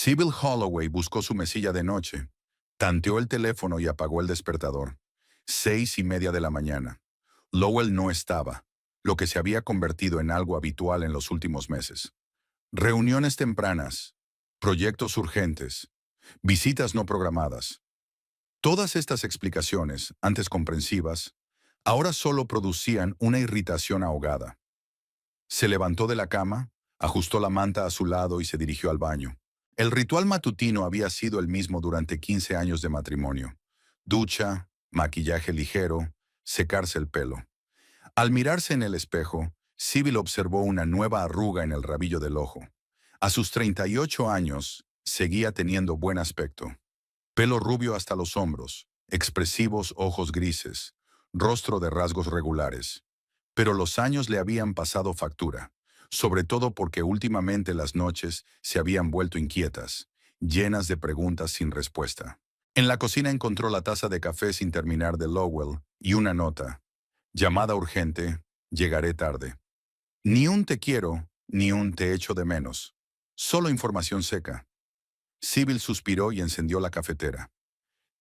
Sybil Holloway buscó su mesilla de noche, tanteó el teléfono y apagó el despertador. 6:30 de la mañana. Lowell no estaba, lo que se había convertido en algo habitual en los últimos meses. Reuniones tempranas, proyectos urgentes, visitas no programadas. Todas estas explicaciones, antes comprensivas, ahora solo producían una irritación ahogada. Se levantó de la cama, ajustó la manta a su lado y se dirigió al baño. El ritual matutino había sido el mismo durante 15 años de matrimonio. Ducha, maquillaje ligero, secarse el pelo. Al mirarse en el espejo, Sybil observó una nueva arruga en el rabillo del ojo. A sus 38 años, seguía teniendo buen aspecto. Pelo rubio hasta los hombros, expresivos ojos grises, rostro de rasgos regulares. Pero los años le habían pasado factura, sobre todo porque últimamente las noches se habían vuelto inquietas, llenas de preguntas sin respuesta. En la cocina encontró la taza de café sin terminar de Lowell y una nota. Llamada urgente, llegaré tarde. Ni un te quiero, ni un te echo de menos. Solo información seca. Sybil suspiró y encendió la cafetera.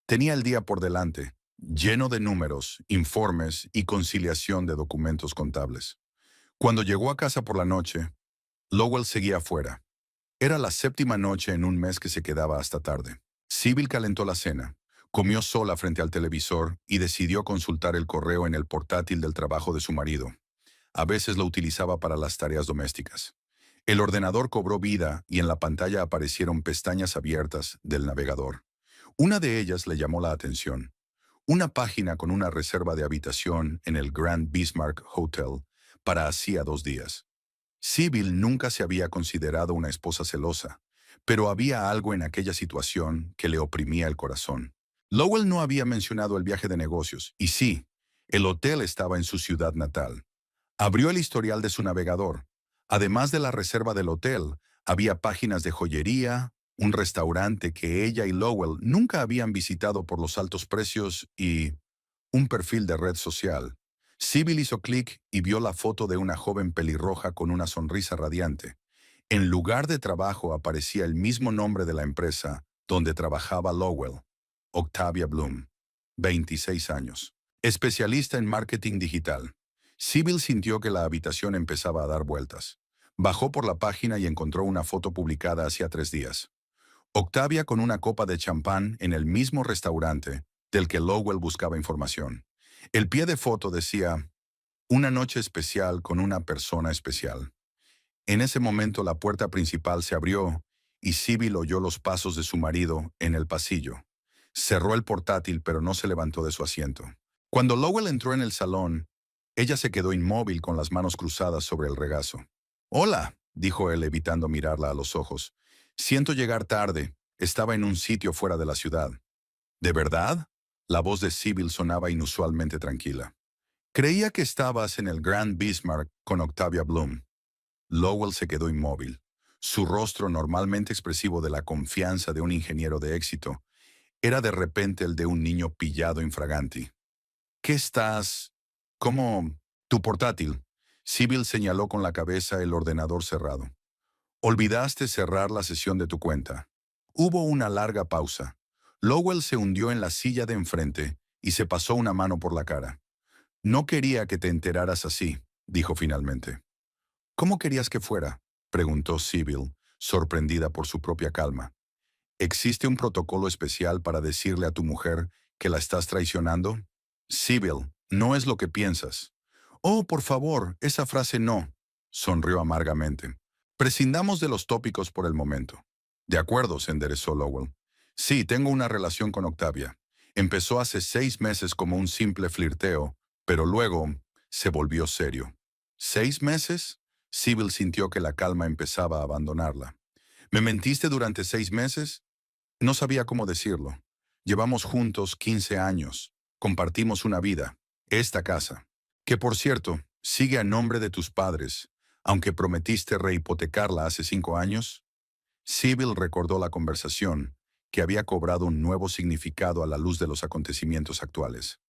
Tenía el día por delante, lleno de números, informes y conciliación de documentos contables. Cuando llegó a casa por la noche, Lowell seguía afuera. Era la séptima noche en un mes que se quedaba hasta tarde. Sybil calentó la cena, comió sola frente al televisor y decidió consultar el correo en el portátil del trabajo de su marido. A veces lo utilizaba para las tareas domésticas. El ordenador cobró vida y en la pantalla aparecieron pestañas abiertas del navegador. Una de ellas le llamó la atención. Una página con una reserva de habitación en el Grand Bismarck Hotel para hacía 2 días. Sybil nunca se había considerado una esposa celosa, pero había algo en aquella situación que le oprimía el corazón. Lowell no había mencionado el viaje de negocios, y sí, el hotel estaba en su ciudad natal. Abrió el historial de su navegador. Además de la reserva del hotel, había páginas de joyería, un restaurante que ella y Lowell nunca habían visitado por los altos precios y un perfil de red social. Sybil hizo clic y vio la foto de una joven pelirroja con una sonrisa radiante. En lugar de trabajo aparecía el mismo nombre de la empresa donde trabajaba Lowell, Octavia Bloom, 26 años. Especialista en marketing digital. Sybil sintió que la habitación empezaba a dar vueltas. Bajó por la página y encontró una foto publicada hacía 3 días. Octavia con una copa de champán en el mismo restaurante del que Lowell buscaba información. El pie de foto decía, una noche especial con una persona especial. En ese momento la puerta principal se abrió y Sybil oyó los pasos de su marido en el pasillo. Cerró el portátil pero no se levantó de su asiento. Cuando Lowell entró en el salón, ella se quedó inmóvil con las manos cruzadas sobre el regazo. «Hola», dijo él evitando mirarla a los ojos. «Siento llegar tarde. Estaba en un sitio fuera de la ciudad». «¿De verdad?». La voz de Sybil sonaba inusualmente tranquila. «Creía que estabas en el Grand Bismarck con Octavia Bloom». Lowell se quedó inmóvil. Su rostro, normalmente expresivo de la confianza de un ingeniero de éxito, era de repente el de un niño pillado infraganti. «¿Qué estás...?» «¿Cómo...?» «Tu portátil». Sybil señaló con la cabeza el ordenador cerrado. «Olvidaste cerrar la sesión de tu cuenta». Hubo una larga pausa. Lowell se hundió en la silla de enfrente y se pasó una mano por la cara. «No quería que te enteraras así», dijo finalmente. «¿Cómo querías que fuera?», preguntó Sybil, sorprendida por su propia calma. «¿Existe un protocolo especial para decirle a tu mujer que la estás traicionando?» «Sybil, no es lo que piensas». «Oh, por favor, esa frase no», sonrió amargamente. «Prescindamos de los tópicos por el momento». «De acuerdo», se enderezó Lowell. «Sí, tengo una relación con Octavia. Empezó hace 6 meses como un simple flirteo, pero luego se volvió serio». «¿6 meses?» Sybil sintió que la calma empezaba a abandonarla. «¿Me mentiste durante 6 meses?» No sabía cómo decirlo. «Llevamos juntos 15 años. Compartimos una vida. Esta casa. Que, por cierto, sigue a nombre de tus padres, aunque prometiste rehipotecarla hace 5 años». Sybil recordó la conversación, que había cobrado un nuevo significado a la luz de los acontecimientos actuales.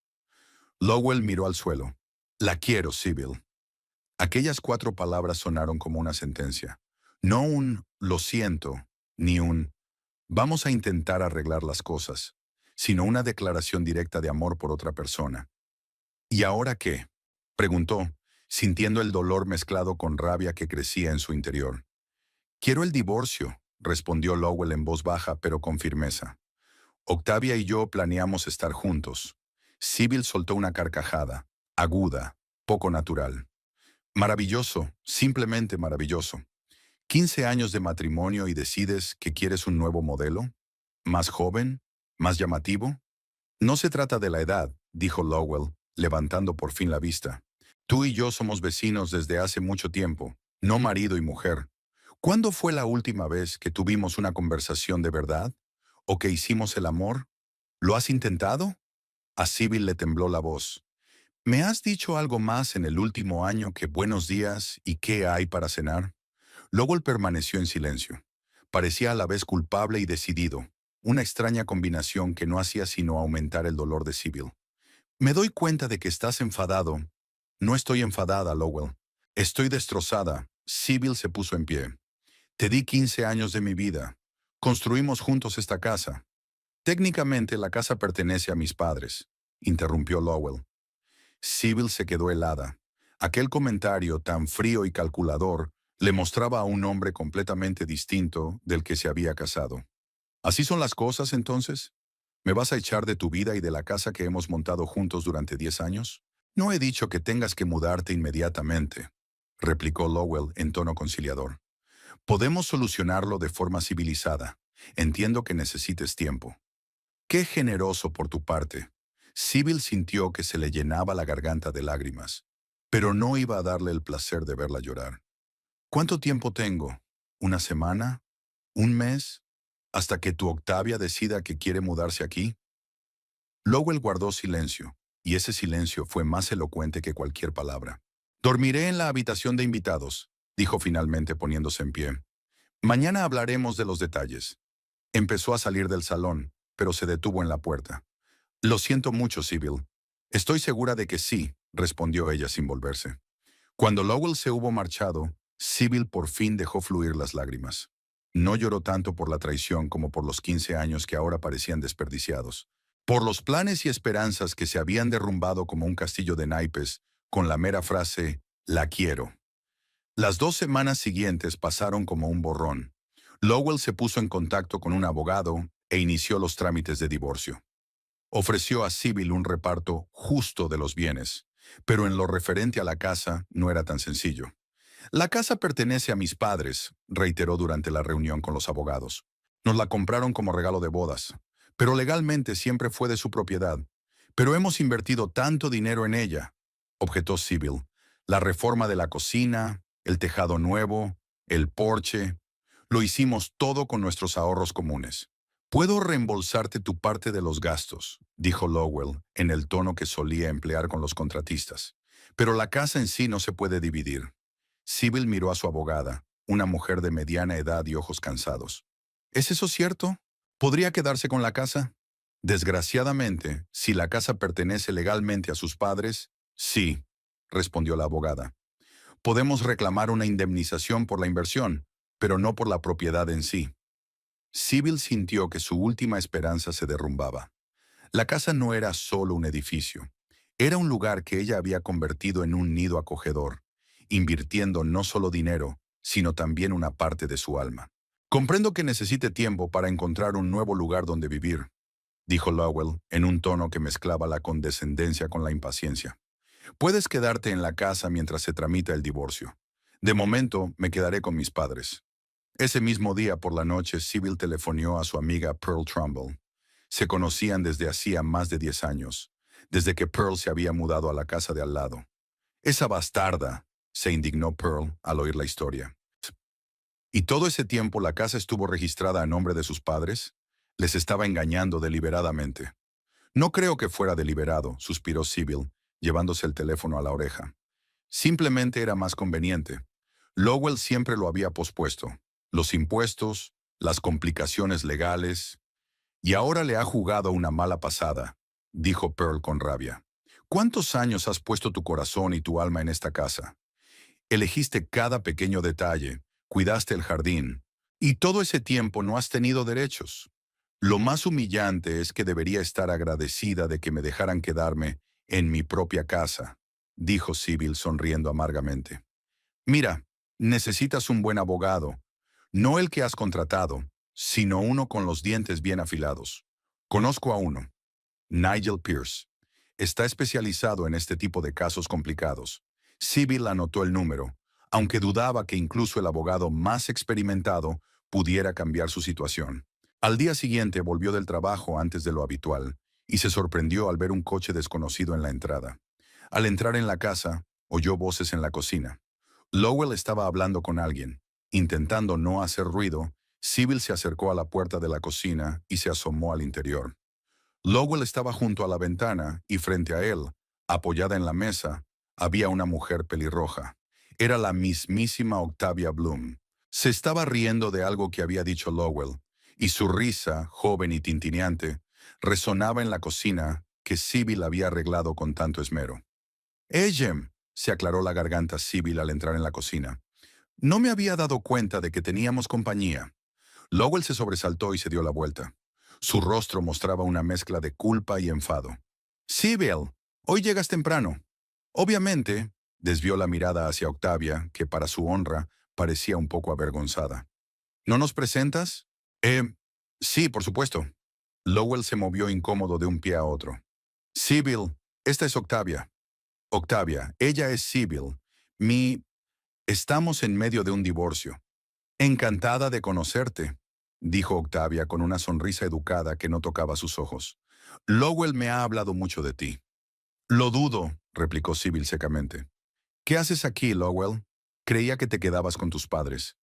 Lowell miró al suelo. «La quiero, Sybil». Aquellas 4 palabras sonaron como una sentencia. No un «lo siento», ni un Vamos a intentar arreglar las cosas, sino una declaración directa de amor por otra persona. ¿Y ahora qué?, preguntó, sintiendo el dolor mezclado con rabia que crecía en su interior. Quiero el divorcio, respondió Lowell en voz baja pero con firmeza. Octavia y yo planeamos estar juntos. Sybil soltó una carcajada, aguda, poco natural. Maravilloso, simplemente maravilloso. 15 años de matrimonio y decides que quieres un nuevo modelo. ¿Más joven? ¿Más llamativo? No se trata de la edad, dijo Lowell, levantando por fin la vista. Tú y yo somos vecinos desde hace mucho tiempo, no marido y mujer. ¿Cuándo fue la última vez que tuvimos una conversación de verdad? ¿O que hicimos el amor? ¿Lo has intentado? A Sybil le tembló la voz. ¿Me has dicho algo más en el último año que buenos días y qué hay para cenar? Lowell permaneció en silencio. Parecía a la vez culpable y decidido, una extraña combinación que no hacía sino aumentar el dolor de Sybil. Me doy cuenta de que estás enfadado. No estoy enfadada, Lowell. Estoy destrozada. Sybil se puso en pie. Te di 15 años de mi vida. Construimos juntos esta casa. Técnicamente la casa pertenece a mis padres, interrumpió Lowell. Sybil se quedó helada. Aquel comentario tan frío y calculador le mostraba a un hombre completamente distinto del que se había casado. ¿Así son las cosas, entonces? ¿Me vas a echar de tu vida y de la casa que hemos montado juntos durante 10 años? No he dicho que tengas que mudarte inmediatamente, replicó Lowell en tono conciliador. Podemos solucionarlo de forma civilizada. Entiendo que necesites tiempo. Qué generoso por tu parte. Sybil sintió que se le llenaba la garganta de lágrimas, pero no iba a darle el placer de verla llorar. ¿Cuánto tiempo tengo? ¿Una semana? ¿Un mes? ¿Hasta que tu Octavia decida que quiere mudarse aquí? Lowell guardó silencio, y ese silencio fue más elocuente que cualquier palabra. Dormiré en la habitación de invitados, dijo finalmente poniéndose en pie. Mañana hablaremos de los detalles. Empezó a salir del salón, pero se detuvo en la puerta. Lo siento mucho, Sybil. Estoy segura de que sí, respondió ella sin volverse. Cuando Lowell se hubo marchado, Sybil por fin dejó fluir las lágrimas. No lloró tanto por la traición como por los 15 años que ahora parecían desperdiciados. Por los planes y esperanzas que se habían derrumbado como un castillo de naipes con la mera frase, la quiero. Las 2 semanas siguientes pasaron como un borrón. Lowell se puso en contacto con un abogado e inició los trámites de divorcio. Ofreció a Sybil un reparto justo de los bienes, pero en lo referente a la casa no era tan sencillo. La casa pertenece a mis padres, reiteró durante la reunión con los abogados. Nos la compraron como regalo de bodas, pero legalmente siempre fue de su propiedad. Pero hemos invertido tanto dinero en ella, objetó Sybil. La reforma de la cocina, el tejado nuevo, el porche. Lo hicimos todo con nuestros ahorros comunes. Puedo reembolsarte tu parte de los gastos, dijo Lowell, en el tono que solía emplear con los contratistas. Pero la casa en sí no se puede dividir. Sybil miró a su abogada, una mujer de mediana edad y ojos cansados. ¿Es eso cierto? ¿Podría quedarse con la casa? Desgraciadamente, si la casa pertenece legalmente a sus padres, sí, respondió la abogada. Podemos reclamar una indemnización por la inversión, pero no por la propiedad en sí. Sybil sintió que su última esperanza se derrumbaba. La casa no era solo un edificio. Era un lugar que ella había convertido en un nido acogedor, invirtiendo no solo dinero, sino también una parte de su alma. Comprendo que necesite tiempo para encontrar un nuevo lugar donde vivir, dijo Lowell en un tono que mezclaba la condescendencia con la impaciencia. Puedes quedarte en la casa mientras se tramita el divorcio. De momento, me quedaré con mis padres. Ese mismo día por la noche, Sybil telefonió a su amiga Pearl Trumbull. Se conocían desde hacía más de 10 años, desde que Pearl se había mudado a la casa de al lado. Esa bastarda, se indignó Pearl al oír la historia. ¿Y todo ese tiempo la casa estuvo registrada a nombre de sus padres? Les estaba engañando deliberadamente. No creo que fuera deliberado, suspiró Sybil, llevándose el teléfono a la oreja. Simplemente era más conveniente. Lowell siempre lo había pospuesto. Los impuestos, las complicaciones legales. Y ahora le ha jugado una mala pasada, dijo Pearl con rabia. ¿Cuántos años has puesto tu corazón y tu alma en esta casa? Elegiste cada pequeño detalle, cuidaste el jardín, Y todo ese tiempo no has tenido derechos. Lo más humillante es que debería estar agradecida de que me dejaran quedarme en mi propia casa, dijo Sybil sonriendo amargamente. Mira, necesitas un buen abogado, no el que has contratado, sino uno con los dientes bien afilados. Conozco a uno, Nigel Pierce. Está especializado en este tipo de casos complicados. Sybil anotó el número, aunque dudaba que incluso el abogado más experimentado pudiera cambiar su situación. Al día siguiente volvió del trabajo antes de lo habitual y se sorprendió al ver un coche desconocido en la entrada. Al entrar en la casa, oyó voces en la cocina. Lowell estaba hablando con alguien. Intentando no hacer ruido, Sybil se acercó a la puerta de la cocina y se asomó al interior. Lowell estaba junto a la ventana y frente a él, apoyada en la mesa, había una mujer pelirroja. Era la mismísima Octavia Bloom. Se estaba riendo de algo que había dicho Lowell, y su risa, joven y tintineante, resonaba en la cocina que Sybil había arreglado con tanto esmero. Jem, se aclaró la garganta Sybil al entrar en la cocina. No me había dado cuenta de que teníamos compañía. Lowell se sobresaltó y se dio la vuelta. Su rostro mostraba una mezcla de culpa y enfado. Sybil, hoy llegas temprano. Obviamente, desvió la mirada hacia Octavia, que para su honra parecía un poco avergonzada. ¿No nos presentas? Sí, por supuesto. Lowell se movió incómodo de un pie a otro. Sybil, esta es Octavia. Octavia, ella es Sybil. Mi... Estamos en medio de un divorcio. Encantada de conocerte, dijo Octavia con una sonrisa educada que no tocaba sus ojos. Lowell me ha hablado mucho de ti. Lo dudo, replicó Sybil secamente. ¿Qué haces aquí, Lowell? Creía que te quedabas con tus padres.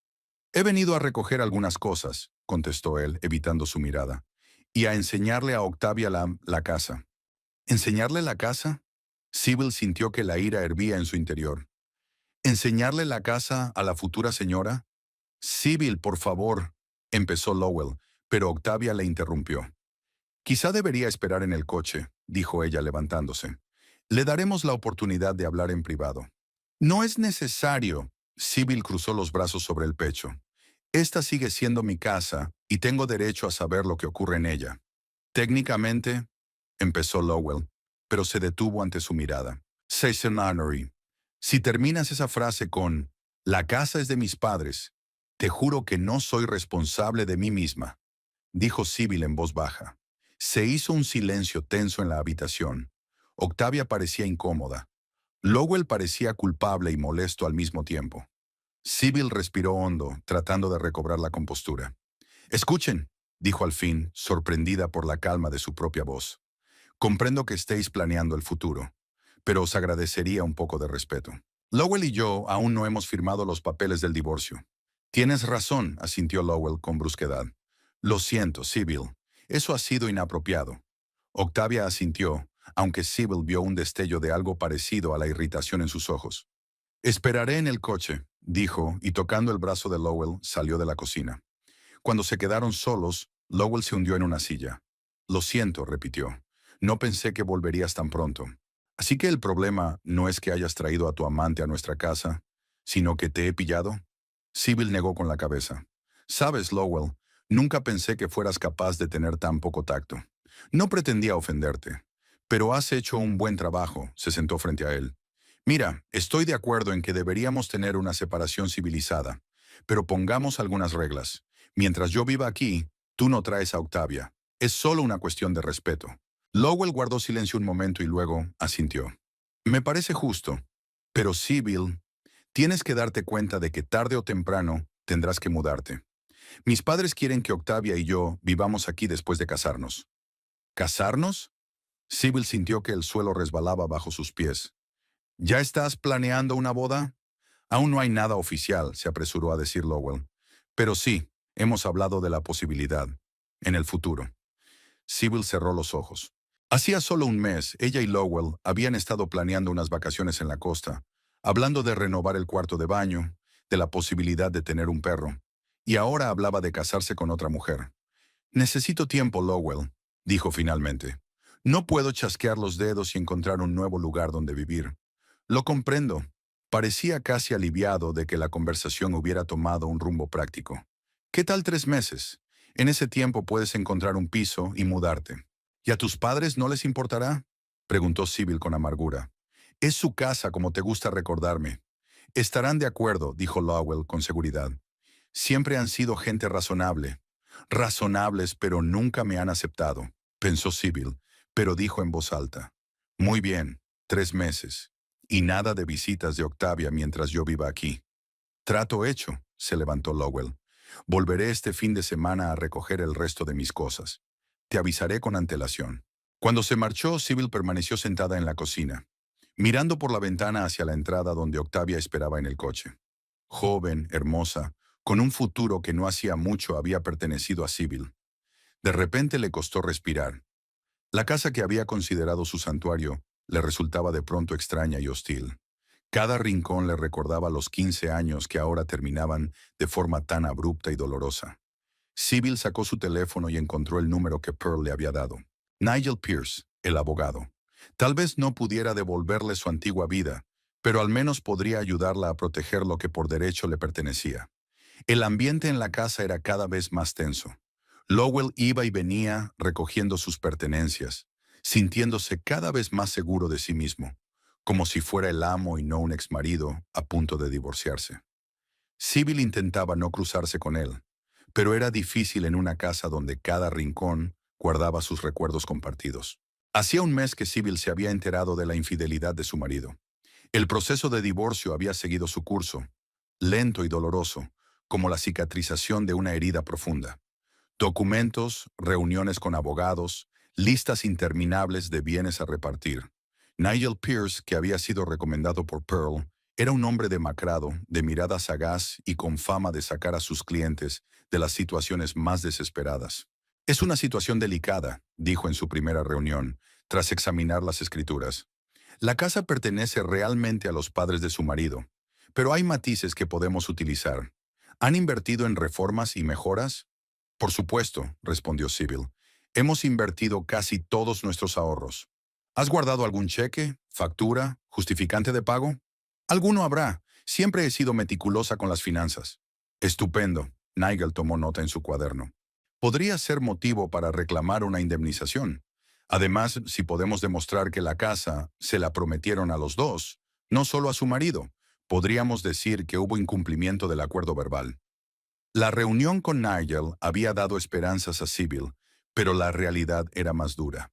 He venido a recoger algunas cosas, contestó él, evitando su mirada, y a enseñarle a Octavia la casa. ¿Enseñarle la casa? Sybil sintió que la ira hervía en su interior. ¿Enseñarle la casa a la futura señora? Sybil, por favor, empezó Lowell, pero Octavia le interrumpió. Quizá debería esperar en el coche, dijo ella levantándose. Le daremos la oportunidad de hablar en privado. No es necesario. Sybil cruzó los brazos sobre el pecho. Esta sigue siendo mi casa y tengo derecho a saber lo que ocurre en ella. Técnicamente, empezó Lowell, pero se detuvo ante su mirada. Honorary. Si terminas esa frase con «La casa es de mis padres», te juro que no soy responsable de mí misma, dijo Sybil en voz baja. Se hizo un silencio tenso en la habitación. Octavia parecía incómoda. Lowell parecía culpable y molesto al mismo tiempo. Sybil respiró hondo, tratando de recobrar la compostura. «Escuchen», dijo al fin, sorprendida por la calma de su propia voz. «Comprendo que estéis planeando el futuro, pero os agradecería un poco de respeto. Lowell y yo aún no hemos firmado los papeles del divorcio». «Tienes razón», asintió Lowell con brusquedad. «Lo siento, Sybil. Eso ha sido inapropiado». Octavia asintió, aunque Sybil vio un destello de algo parecido a la irritación en sus ojos. «Esperaré en el coche», dijo, y tocando el brazo de Lowell, salió de la cocina. Cuando se quedaron solos, Lowell se hundió en una silla. «Lo siento», repitió. «No pensé que volverías tan pronto. Así que el problema no es que hayas traído a tu amante a nuestra casa, sino que te he pillado». Sybil negó con la cabeza. «Sabes, Lowell, nunca pensé que fueras capaz de tener tan poco tacto. No pretendía ofenderte, pero has hecho un buen trabajo», se sentó frente a él. «Mira, estoy de acuerdo en que deberíamos tener una separación civilizada, pero pongamos algunas reglas. Mientras yo viva aquí, tú no traes a Octavia. Es solo una cuestión de respeto». Lowell guardó silencio un momento y luego asintió. «Me parece justo, pero Sybil, tienes que darte cuenta de que tarde o temprano tendrás que mudarte. Mis padres quieren que Octavia y yo vivamos aquí después de casarnos». «¿Casarnos?» Sybil sintió que el suelo resbalaba bajo sus pies. «¿Ya estás planeando una boda?» «Aún no hay nada oficial», se apresuró a decir Lowell. «Pero sí, hemos hablado de la posibilidad. En el futuro». Sybil cerró los ojos. Hacía solo un mes, ella y Lowell habían estado planeando unas vacaciones en la costa, hablando de renovar el cuarto de baño, de la posibilidad de tener un perro, y ahora hablaba de casarse con otra mujer. «Necesito tiempo, Lowell», dijo finalmente. «No puedo chasquear los dedos y encontrar un nuevo lugar donde vivir». «Lo comprendo». Parecía casi aliviado de que la conversación hubiera tomado un rumbo práctico. ¿Qué tal 3 meses? En ese tiempo puedes encontrar un piso y mudarte. ¿Y a tus padres no les importará? Preguntó Sibyl con amargura. Es su casa como te gusta recordarme. Estarán de acuerdo, dijo Lowell con seguridad. Siempre han sido gente razonable. Razonables, pero nunca me han aceptado, pensó Sibyl, pero dijo en voz alta. Muy bien, 3 meses. Y nada de visitas de Octavia mientras yo viva aquí. Trato hecho, se levantó Lowell. Volveré este fin de semana a recoger el resto de mis cosas. Te avisaré con antelación. Cuando se marchó, Sibyl permaneció sentada en la cocina, mirando por la ventana hacia la entrada donde Octavia esperaba en el coche. Joven, hermosa, con un futuro que no hacía mucho había pertenecido a Sibyl. De repente le costó respirar. La casa que había considerado su santuario le resultaba de pronto extraña y hostil. Cada rincón le recordaba los 15 años que ahora terminaban de forma tan abrupta y dolorosa. Sibyl sacó su teléfono y encontró el número que Pearl le había dado. Nigel Pierce, el abogado. Tal vez no pudiera devolverle su antigua vida, pero al menos podría ayudarla a proteger lo que por derecho le pertenecía. El ambiente en la casa era cada vez más tenso. Lowell iba y venía recogiendo sus pertenencias, sintiéndose cada vez más seguro de sí mismo, como si fuera el amo y no un exmarido a punto de divorciarse. Sibyl intentaba no cruzarse con él, pero era difícil en una casa donde cada rincón guardaba sus recuerdos compartidos. Hacía un mes que Sibyl se había enterado de la infidelidad de su marido. El proceso de divorcio había seguido su curso, lento y doloroso, como la cicatrización de una herida profunda. Documentos, reuniones con abogados, listas interminables de bienes a repartir. Nigel Pierce, que había sido recomendado por Pearl, era un hombre demacrado, de mirada sagaz y con fama de sacar a sus clientes de las situaciones más desesperadas. Es una situación delicada, dijo en su primera reunión, tras examinar las escrituras. La casa pertenece realmente a los padres de su marido, pero hay matices que podemos utilizar. ¿Han invertido en reformas y mejoras? Por supuesto, respondió Sibyl. Hemos invertido casi todos nuestros ahorros. ¿Has guardado algún cheque, factura, justificante de pago? Alguno habrá. Siempre he sido meticulosa con las finanzas. Estupendo. Nigel tomó nota en su cuaderno. Podría ser motivo para reclamar una indemnización. Además, si podemos demostrar que la casa se la prometieron a los dos, no solo a su marido, podríamos decir que hubo incumplimiento del acuerdo verbal. La reunión con Nigel había dado esperanzas a Sibyl, pero la realidad era más dura.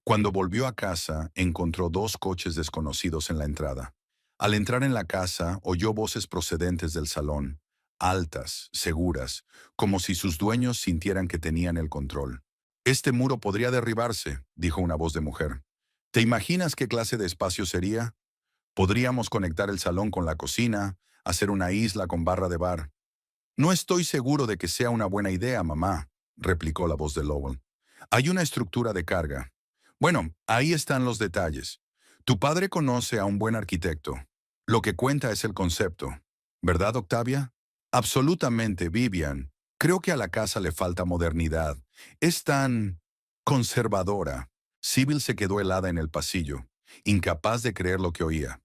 Cuando volvió a casa, encontró 2 coches desconocidos en la entrada. Al entrar en la casa, oyó voces procedentes del salón, altas, seguras, como si sus dueños sintieran que tenían el control. Este muro podría derribarse, dijo una voz de mujer. ¿Te imaginas qué clase de espacio sería? Podríamos conectar el salón con la cocina, hacer una isla con barra de bar. No estoy seguro de que sea una buena idea, mamá, replicó la voz de Lowell. Hay una estructura de carga. Bueno, ahí están los detalles. Tu padre conoce a un buen arquitecto. Lo que cuenta es el concepto. ¿Verdad, Octavia? Absolutamente, Vivian. Creo que a la casa le falta modernidad. Es tan conservadora. Sibyl se quedó helada en el pasillo, incapaz de creer lo que oía.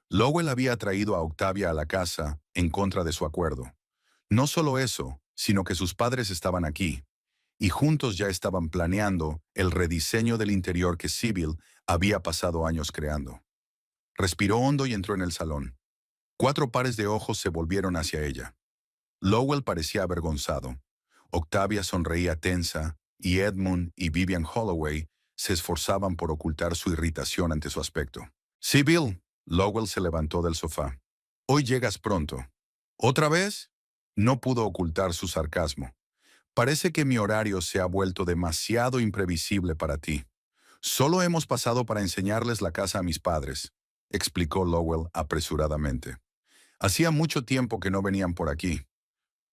Lowell había traído a Octavia a la casa en contra de su acuerdo. No solo eso, sino que sus padres estaban aquí, y juntos ya estaban planeando el rediseño del interior que Sibyl había pasado años creando. Respiró hondo y entró en el salón. 4 pares de ojos se volvieron hacia ella. Lowell parecía avergonzado. Octavia sonreía tensa, y Edmund y Vivian Holloway se esforzaban por ocultar su irritación ante su aspecto. «Sibyl», Lowell se levantó del sofá. «Hoy llegas pronto». «¿Otra vez?» No pudo ocultar su sarcasmo. «Parece que mi horario se ha vuelto demasiado imprevisible para ti. Solo hemos pasado para enseñarles la casa a mis padres», explicó Lowell apresuradamente. «Hacía mucho tiempo que no venían por aquí».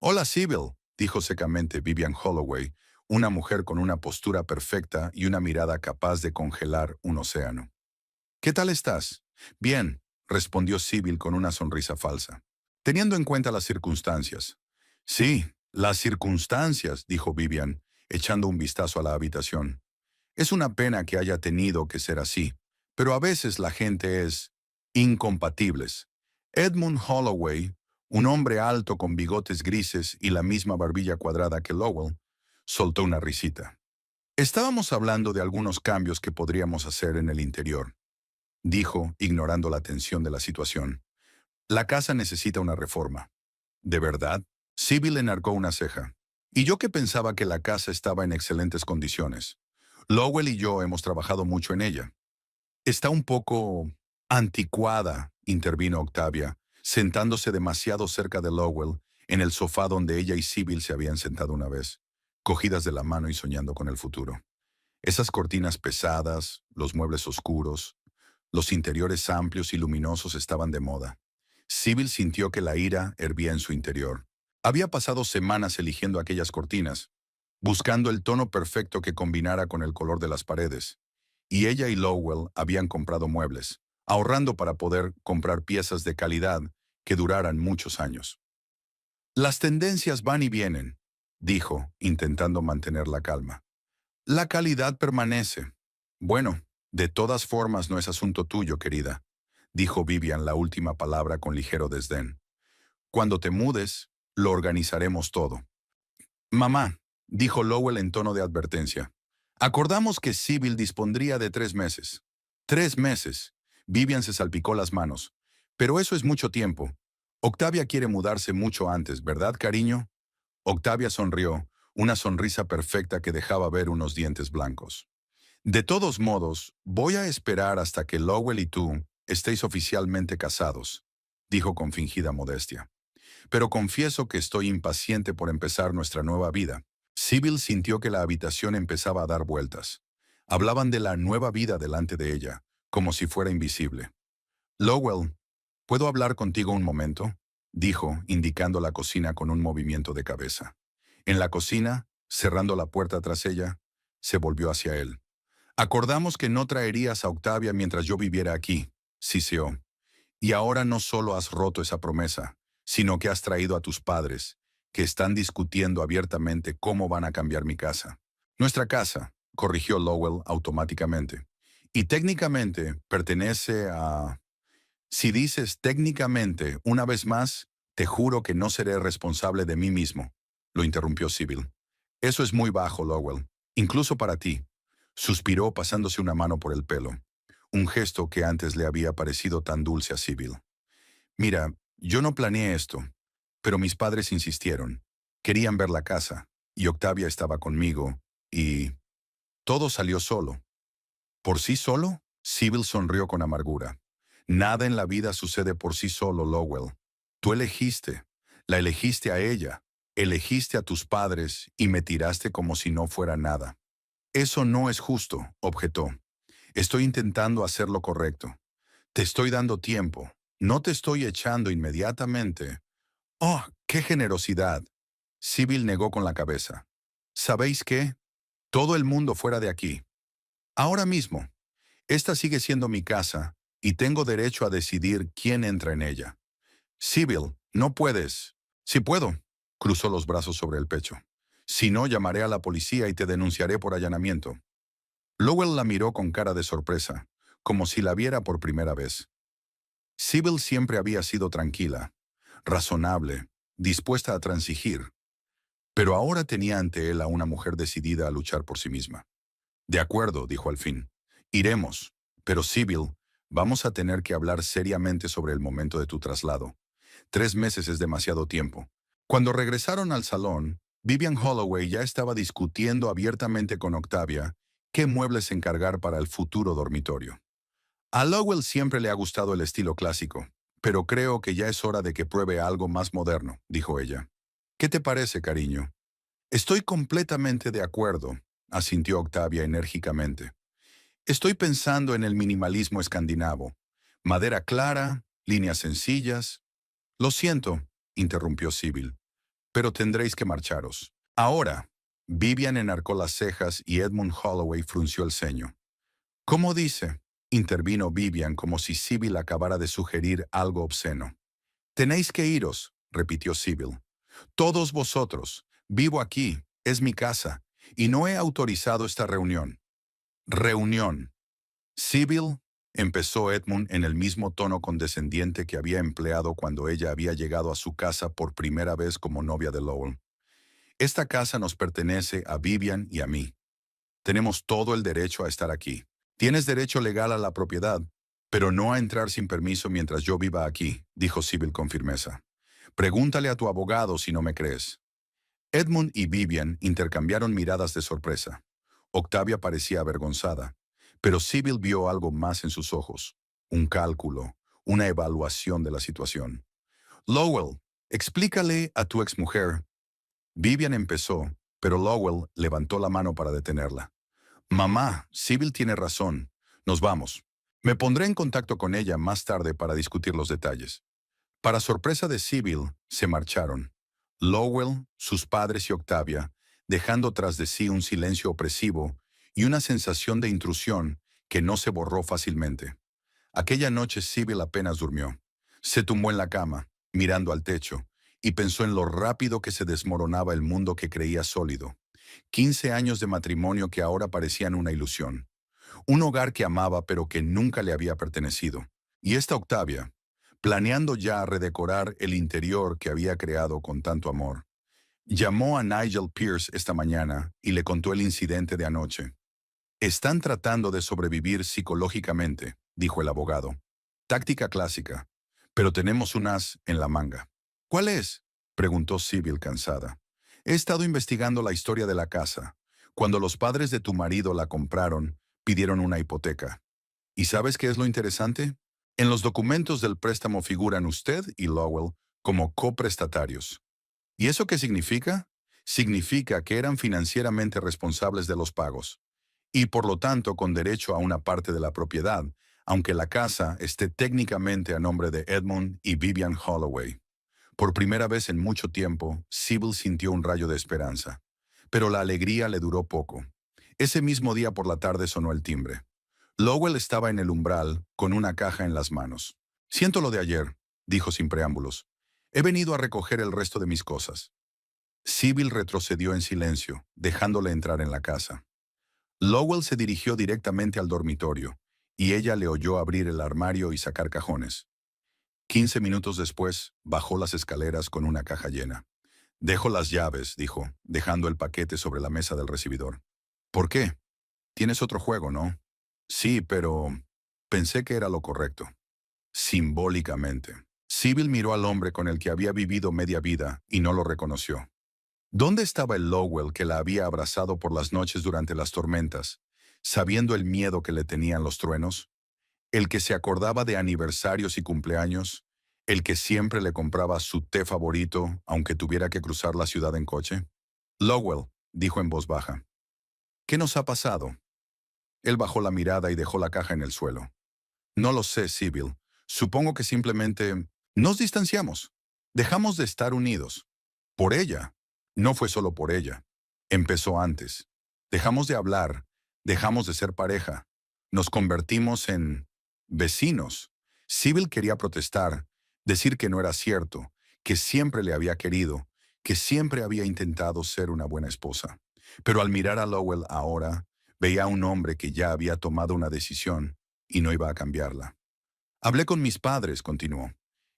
«Hola, Sibyl», dijo secamente Vivian Holloway, una mujer con una postura perfecta y una mirada capaz de congelar un océano. «¿Qué tal estás?» «Bien», respondió Sibyl con una sonrisa falsa. «Teniendo en cuenta las circunstancias». «Sí, las circunstancias», dijo Vivian, echando un vistazo a la habitación. «Es una pena que haya tenido que ser así, pero a veces la gente es incompatibles». Edmund Holloway, Un hombre alto con bigotes grises y la misma barbilla cuadrada que Lowell soltó una risita. Estábamos hablando de algunos cambios que podríamos hacer en el interior, dijo, ignorando la tensión de la situación. La casa necesita una reforma. ¿De verdad? Sybil enarcó una ceja. Y yo que pensaba que la casa estaba en excelentes condiciones. Lowell y yo hemos trabajado mucho en ella. Está un poco anticuada, intervino Octavia, sentándose demasiado cerca de Lowell, en el sofá donde ella y Sybil se habían sentado una vez, cogidas de la mano y soñando con el futuro. Esas cortinas pesadas, los muebles oscuros, los interiores amplios y luminosos estaban de moda. Sybil sintió que la ira hervía en su interior. Había pasado semanas eligiendo aquellas cortinas, buscando el tono perfecto que combinara con el color de las paredes. Y ella y Lowell habían comprado muebles, ahorrando para poder comprar piezas de calidad que duraran muchos años. Las tendencias van y vienen, dijo, intentando mantener la calma. La calidad permanece. Bueno, de todas formas no es asunto tuyo, querida, dijo Vivian la última palabra con ligero desdén. Cuando te mudes, lo organizaremos todo. Mamá, dijo Lowell en tono de advertencia. Acordamos que Sybil dispondría de 3 meses. 3 meses. Vivian se salpicó las manos. Pero eso es mucho tiempo. Octavia quiere mudarse mucho antes, ¿verdad, cariño? Octavia sonrió, una sonrisa perfecta que dejaba ver unos dientes blancos. De todos modos, voy a esperar hasta que Lowell y tú estéis oficialmente casados, dijo con fingida modestia. Pero confieso que estoy impaciente por empezar nuestra nueva vida. Sybil sintió que la habitación empezaba a dar vueltas. Hablaban de la nueva vida delante de ella, como si fuera invisible. Lowell, ¿puedo hablar contigo un momento? Dijo, indicando la cocina con un movimiento de cabeza. En la cocina, cerrando la puerta tras ella, se volvió hacia él. Acordamos que no traerías a Octavia mientras yo viviera aquí, siseó. Y ahora no solo has roto esa promesa, sino que has traído a tus padres, que están discutiendo abiertamente cómo van a cambiar mi casa. Nuestra casa, corrigió Lowell automáticamente. Y técnicamente pertenece a... Si dices técnicamente una vez más, te juro que no seré responsable de mí mismo, lo interrumpió Sybil. Eso es muy bajo, Lowell, incluso para ti. Suspiró pasándose una mano por el pelo, un gesto que antes le había parecido tan dulce a Sybil. Mira, yo no planeé esto, pero mis padres insistieron. Querían ver la casa, y Octavia estaba conmigo, y todo salió solo. ¿Por sí solo? Sybil sonrió con amargura. Nada en la vida sucede por sí solo, Lowell. Tú elegiste, la elegiste a ella, elegiste a tus padres y me tiraste como si no fuera nada. Eso no es justo, objetó. Estoy intentando hacer lo correcto. Te estoy dando tiempo. No te estoy echando inmediatamente. Oh, qué generosidad. Sybil negó con la cabeza. ¿Sabéis qué? Todo el mundo fuera de aquí. Ahora mismo. Esta sigue siendo mi casa y tengo derecho a decidir quién entra en ella. Sybil, no puedes. Sí puedo. Cruzó los brazos sobre el pecho. Si no, llamaré a la policía y te denunciaré por allanamiento. Lowell la miró con cara de sorpresa, como si la viera por primera vez. Sybil siempre había sido tranquila, razonable, dispuesta a transigir, pero ahora tenía ante él a una mujer decidida a luchar por sí misma. De acuerdo, dijo al fin. Iremos, pero Sybil, vamos a tener que hablar seriamente sobre el momento de tu traslado. 3 meses es demasiado tiempo. Cuando regresaron al salón, Vivian Holloway ya estaba discutiendo abiertamente con Octavia qué muebles encargar para el futuro dormitorio. A Lowell siempre le ha gustado el estilo clásico, pero creo que ya es hora de que pruebe algo más moderno, dijo ella. ¿Qué te parece, cariño? Estoy completamente de acuerdo, asintió Octavia enérgicamente. Estoy pensando en el minimalismo escandinavo. Madera clara, líneas sencillas. Lo siento, interrumpió Sybil, pero tendréis que marcharos. Ahora, Vivian enarcó las cejas y Edmund Holloway frunció el ceño. ¿Cómo dice? Intervino Vivian como si Sybil acabara de sugerir algo obsceno. Tenéis que iros, repitió Sybil. Todos vosotros. Vivo aquí, es mi casa, y no he autorizado esta reunión. Reunión. Sybil, empezó Edmund en el mismo tono condescendiente que había empleado cuando ella había llegado a su casa por primera vez como novia de Lowell. Esta casa nos pertenece a Vivian y a mí. Tenemos todo el derecho a estar aquí. Tienes derecho legal a la propiedad, pero no a entrar sin permiso mientras yo viva aquí, dijo Sybil con firmeza. Pregúntale a tu abogado si no me crees. Edmund y Vivian intercambiaron miradas de sorpresa. Octavia parecía avergonzada, pero Sybil vio algo más en sus ojos, un cálculo, una evaluación de la situación. Lowell, explícale a tu exmujer. Vivian empezó, pero Lowell levantó la mano para detenerla. Mamá, Sybil tiene razón. Nos vamos. Me pondré en contacto con ella más tarde para discutir los detalles. Para sorpresa de Sybil, se marcharon. Lowell, sus padres y Octavia, dejando tras de sí un silencio opresivo y una sensación de intrusión que no se borró fácilmente. Aquella noche Sybil apenas durmió. Se tumbó en la cama, mirando al techo, y pensó en lo rápido que se desmoronaba el mundo que creía sólido. 15 años de matrimonio que ahora parecían una ilusión. Un hogar que amaba pero que nunca le había pertenecido. Y esta Octavia, planeando ya redecorar el interior que había creado con tanto amor. Llamó a Nigel Pierce esta mañana y le contó el incidente de anoche. Están tratando de sobrevivir psicológicamente, dijo el abogado. Táctica clásica, pero tenemos un as en la manga. ¿Cuál es? Preguntó Sybil cansada. He estado investigando la historia de la casa. Cuando los padres de tu marido la compraron, pidieron una hipoteca. ¿Y sabes qué es lo interesante? En los documentos del préstamo figuran usted y Lowell como coprestatarios. ¿Y eso qué significa? Significa que eran financieramente responsables de los pagos y por lo tanto con derecho a una parte de la propiedad, aunque la casa esté técnicamente a nombre de Edmund y Vivian Holloway. Por primera vez en mucho tiempo, Sybil sintió un rayo de esperanza. Pero la alegría le duró poco. Ese mismo día por la tarde sonó el timbre. Lowell estaba en el umbral, con una caja en las manos. «Siento lo de ayer», dijo sin preámbulos. «He venido a recoger el resto de mis cosas». Sybil retrocedió en silencio, dejándole entrar en la casa. Lowell se dirigió directamente al dormitorio, y ella le oyó abrir el armario y sacar cajones. 15 minutos después, bajó las escaleras con una caja llena. «Dejo las llaves», dijo, dejando el paquete sobre la mesa del recibidor. «¿Por qué? Tienes otro juego, ¿no?» «Sí, pero pensé que era lo correcto». Simbólicamente. Sybil miró al hombre con el que había vivido media vida y no lo reconoció. ¿Dónde estaba el Lowell que la había abrazado por las noches durante las tormentas, sabiendo el miedo que le tenían los truenos? El que se acordaba de aniversarios y cumpleaños, el que siempre le compraba su té favorito, aunque tuviera que cruzar la ciudad en coche. «Lowell», dijo en voz baja, «¿qué nos ha pasado?» Él bajó la mirada y dejó la caja en el suelo. «No lo sé, Sybil. Supongo que simplemente nos distanciamos. Dejamos de estar unidos. Por ella. No fue solo por ella. Empezó antes. Dejamos de hablar. Dejamos de ser pareja. Nos convertimos en vecinos». Sybil quería protestar, decir que no era cierto, que siempre le había querido, que siempre había intentado ser una buena esposa. Pero al mirar a Lowell ahora, veía a un hombre que ya había tomado una decisión y no iba a cambiarla. «Hablé con mis padres», continuó.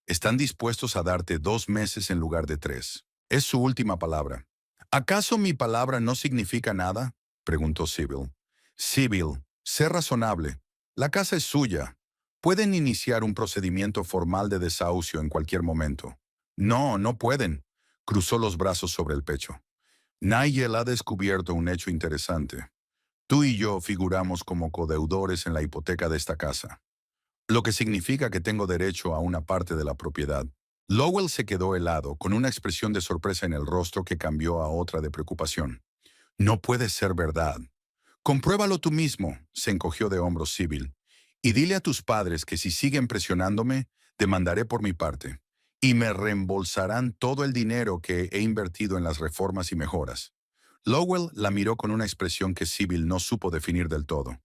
«Están dispuestos a darte 2 meses en lugar de 3. Es su última palabra». «¿Acaso mi palabra no significa nada?», preguntó Sybil. «Sybil, sé razonable. La casa es suya. Pueden iniciar un procedimiento formal de desahucio en cualquier momento». «No, no pueden», cruzó los brazos sobre el pecho. «Nigel ha descubierto un hecho interesante. Tú y yo figuramos como codeudores en la hipoteca de esta casa, lo que significa que tengo derecho a una parte de la propiedad». Lowell se quedó helado, con una expresión de sorpresa en el rostro que cambió a otra de preocupación. «No puede ser verdad». «Compruébalo tú mismo», se encogió de hombros Sybil. «Y dile a tus padres que si siguen presionándome, demandaré por mi parte. Y me reembolsarán todo el dinero que he invertido en las reformas y mejoras». Lowell la miró con una expresión que Sybil no supo definir del todo.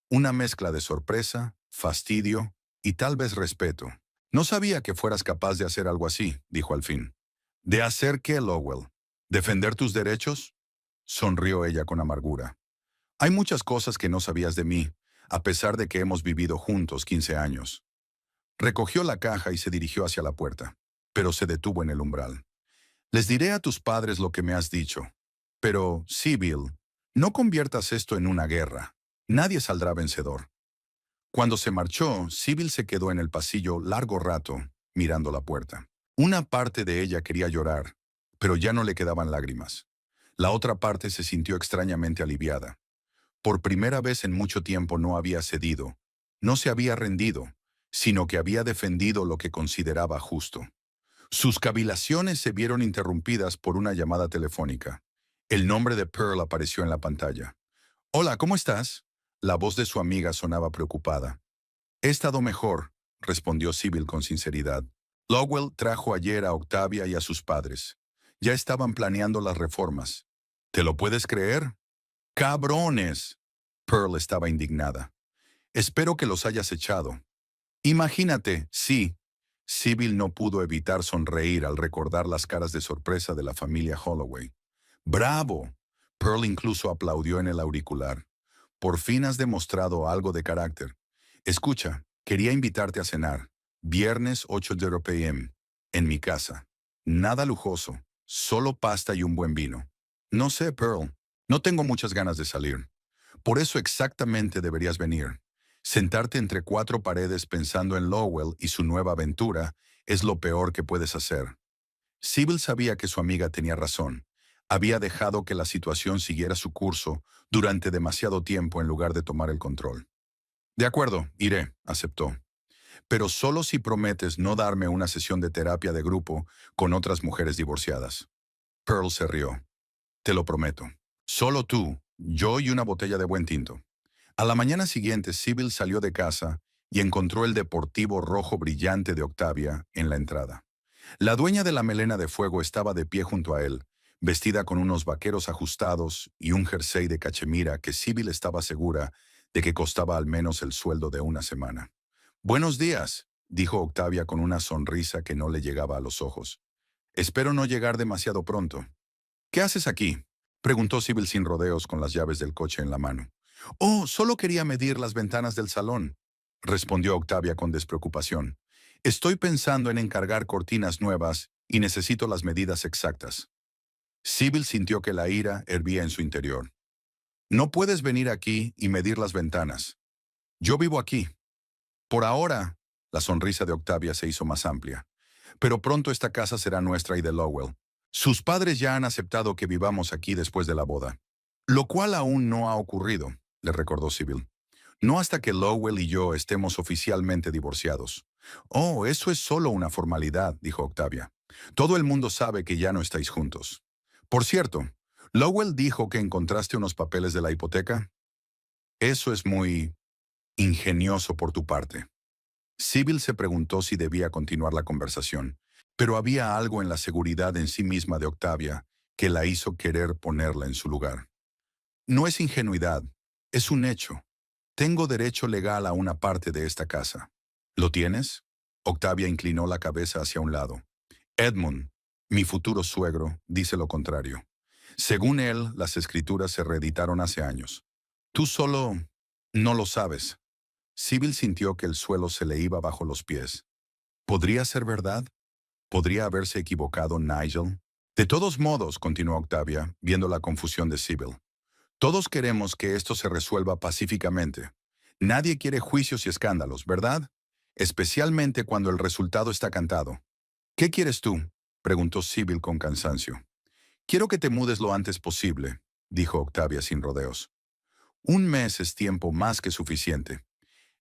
Una mezcla de sorpresa, fastidio y tal vez respeto. «No sabía que fueras capaz de hacer algo así», dijo al fin. «¿De hacer qué, Lowell? ¿Defender tus derechos?», sonrió ella con amargura. «Hay muchas cosas que no sabías de mí, a pesar de que hemos vivido juntos 15 años. Recogió la caja y se dirigió hacia la puerta, pero se detuvo en el umbral. Les diré a tus padres lo que me has dicho. Pero, Sybil, no conviertas esto en una guerra. Nadie saldrá vencedor. Cuando se marchó, Sybil se quedó en el pasillo largo rato, mirando la puerta. Una parte de ella quería llorar, pero ya no le quedaban lágrimas. La otra parte se sintió extrañamente aliviada. Por primera vez en mucho tiempo no había cedido, no se había rendido, sino que había defendido lo que consideraba justo. Sus cavilaciones se vieron interrumpidas por una llamada telefónica. El nombre de Pearl apareció en la pantalla. «Hola, ¿cómo estás?» La voz de su amiga sonaba preocupada. «He estado mejor», respondió Sybil con sinceridad. Lowell trajo ayer a Octavia y a sus padres. Ya estaban planeando las reformas. ¿Te lo puedes creer? ¡Cabrones! Pearl estaba indignada. «Espero que los hayas echado». «Imagínate, sí». Sybil no pudo evitar sonreír al recordar las caras de sorpresa de la familia Holloway. «¡Bravo!». Pearl incluso aplaudió en el auricular. «Por fin has demostrado algo de carácter. Escucha, quería invitarte a cenar. Viernes 8:00 p.m. En mi casa. Nada lujoso, solo pasta y un buen vino». «No sé, Pearl. No tengo muchas ganas de salir. Por eso exactamente deberías venir. Sentarte entre cuatro paredes pensando en Lowell y su nueva aventura es lo peor que puedes hacer». Sybil sabía que su amiga tenía razón. Había dejado que la situación siguiera su curso durante demasiado tiempo en lugar de tomar el control. «De acuerdo, iré», aceptó. «Pero solo si prometes no darme una sesión de terapia de grupo con otras mujeres divorciadas». Pearl se rió. «Te lo prometo. Solo tú, yo y una botella de buen tinto». A la mañana siguiente, Sybil salió de casa y encontró el deportivo rojo brillante de Octavia en la entrada. La dueña de la melena de fuego estaba de pie junto a él, vestida con unos vaqueros ajustados y un jersey de cachemira que Sybil estaba segura de que costaba al menos el sueldo de una semana. «Buenos días», dijo Octavia con una sonrisa que no le llegaba a los ojos. «Espero no llegar demasiado pronto». «¿Qué haces aquí?», preguntó Sybil sin rodeos con las llaves del coche en la mano. «Oh, solo quería medir las ventanas del salón», respondió Octavia con despreocupación. «Estoy pensando en encargar cortinas nuevas y necesito las medidas exactas». Sybil sintió que la ira hervía en su interior. «No puedes venir aquí y medir las ventanas. Yo vivo aquí». «Por ahora», la sonrisa de Octavia se hizo más amplia. «Pero pronto esta casa será nuestra y de Lowell. Sus padres ya han aceptado que vivamos aquí después de la boda». «Lo cual aún no ha ocurrido», le recordó Sybil. «No hasta que Lowell y yo estemos oficialmente divorciados». «Oh, eso es solo una formalidad», dijo Octavia. «Todo el mundo sabe que ya no estáis juntos. Por cierto, Lowell dijo que encontraste unos papeles de la hipoteca». «Eso es muy ingenioso por tu parte». Sybil se preguntó si debía continuar la conversación, pero había algo en la seguridad en sí misma de Octavia que la hizo querer ponerla en su lugar. «No es ingenuidad, es un hecho. Tengo derecho legal a una parte de esta casa». «¿Lo tienes?». Octavia inclinó la cabeza hacia un lado. «Edmund, mi futuro suegro, dice lo contrario. Según él, las escrituras se reeditaron hace años. Tú solo no lo sabes». Sybil sintió que el suelo se le iba bajo los pies. ¿Podría ser verdad? ¿Podría haberse equivocado Nigel? «De todos modos», continuó Octavia, viendo la confusión de Sybil, «todos queremos que esto se resuelva pacíficamente. Nadie quiere juicios y escándalos, ¿verdad? Especialmente cuando el resultado está cantado». «¿Qué quieres tú?», preguntó Sybil con cansancio. «Quiero que te mudes lo antes posible», dijo Octavia sin rodeos. «Un mes es tiempo más que suficiente.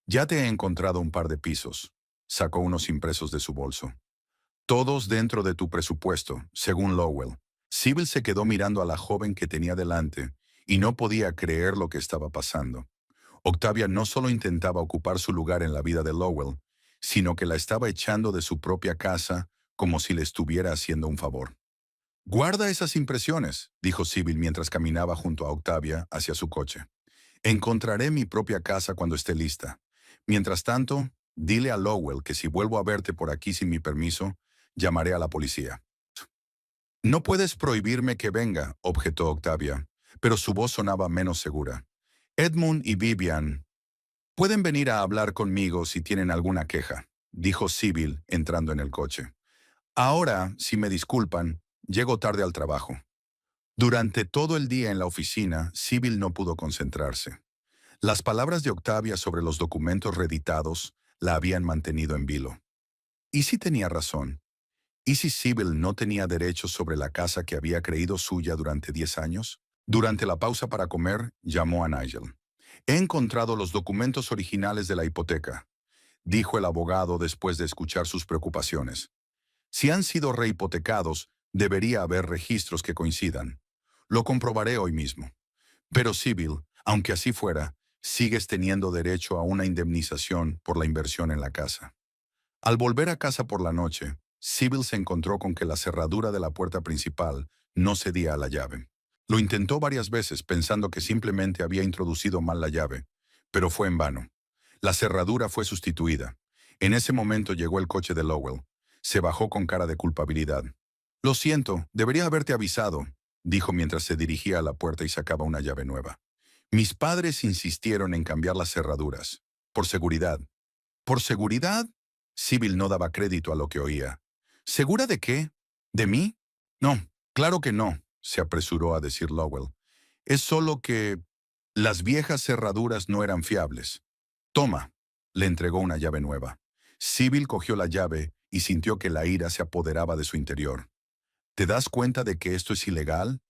Ya te he encontrado un par de pisos». Sacó unos impresos de su bolso. «Todos dentro de tu presupuesto, según Lowell». Sybil se quedó mirando a la joven que tenía delante y no podía creer lo que estaba pasando. Octavia no solo intentaba ocupar su lugar en la vida de Lowell, sino que la estaba echando de su propia casa como si le estuviera haciendo un favor. «Guarda esas impresiones», dijo Sybil mientras caminaba junto a Octavia hacia su coche. «Encontraré mi propia casa cuando esté lista. Mientras tanto, dile a Lowell que si vuelvo a verte por aquí sin mi permiso, llamaré a la policía». «No puedes prohibirme que venga», objetó Octavia, pero su voz sonaba menos segura. «Edmund y Vivian Pueden venir a hablar conmigo si tienen alguna queja, dijo Sibyl entrando en el coche. Ahora, si me disculpan, llego tarde al trabajo. Durante todo el día en la oficina, Sibyl no pudo concentrarse. Las palabras de Octavia sobre los documentos reeditados la habían mantenido en vilo. ¿Y si tenía razón? ¿Y si Sibyl no tenía derechos sobre la casa que había creído suya durante 10 años? Durante la pausa para comer, llamó a Nigel. He encontrado los documentos originales de la hipoteca, dijo el abogado después de escuchar sus preocupaciones. Si han sido rehipotecados, debería haber registros que coincidan. Lo comprobaré hoy mismo. Pero Sibyl, aunque así fuera, sigues teniendo derecho a una indemnización por la inversión en la casa. Al volver a casa por la noche, Sibyl se encontró con que la cerradura de la puerta principal no cedía a la llave. Lo intentó varias veces pensando que simplemente había introducido mal la llave, pero fue en vano. La cerradura fue sustituida. En ese momento llegó el coche de Lowell. Se bajó con cara de culpabilidad. Lo siento, debería haberte avisado, dijo mientras se dirigía a la puerta y sacaba una llave nueva. Mis padres insistieron en cambiar las cerraduras. Por seguridad. ¿Por seguridad? Sibyl no daba crédito a lo que oía. ¿Segura de qué? ¿De mí? No, claro que no, se apresuró a decir Lowell. Es solo que las viejas cerraduras no eran fiables. Toma, le entregó una llave nueva. Sibyl cogió la llave y sintió que la ira se apoderaba de su interior. ¿Te das cuenta de que esto es ilegal?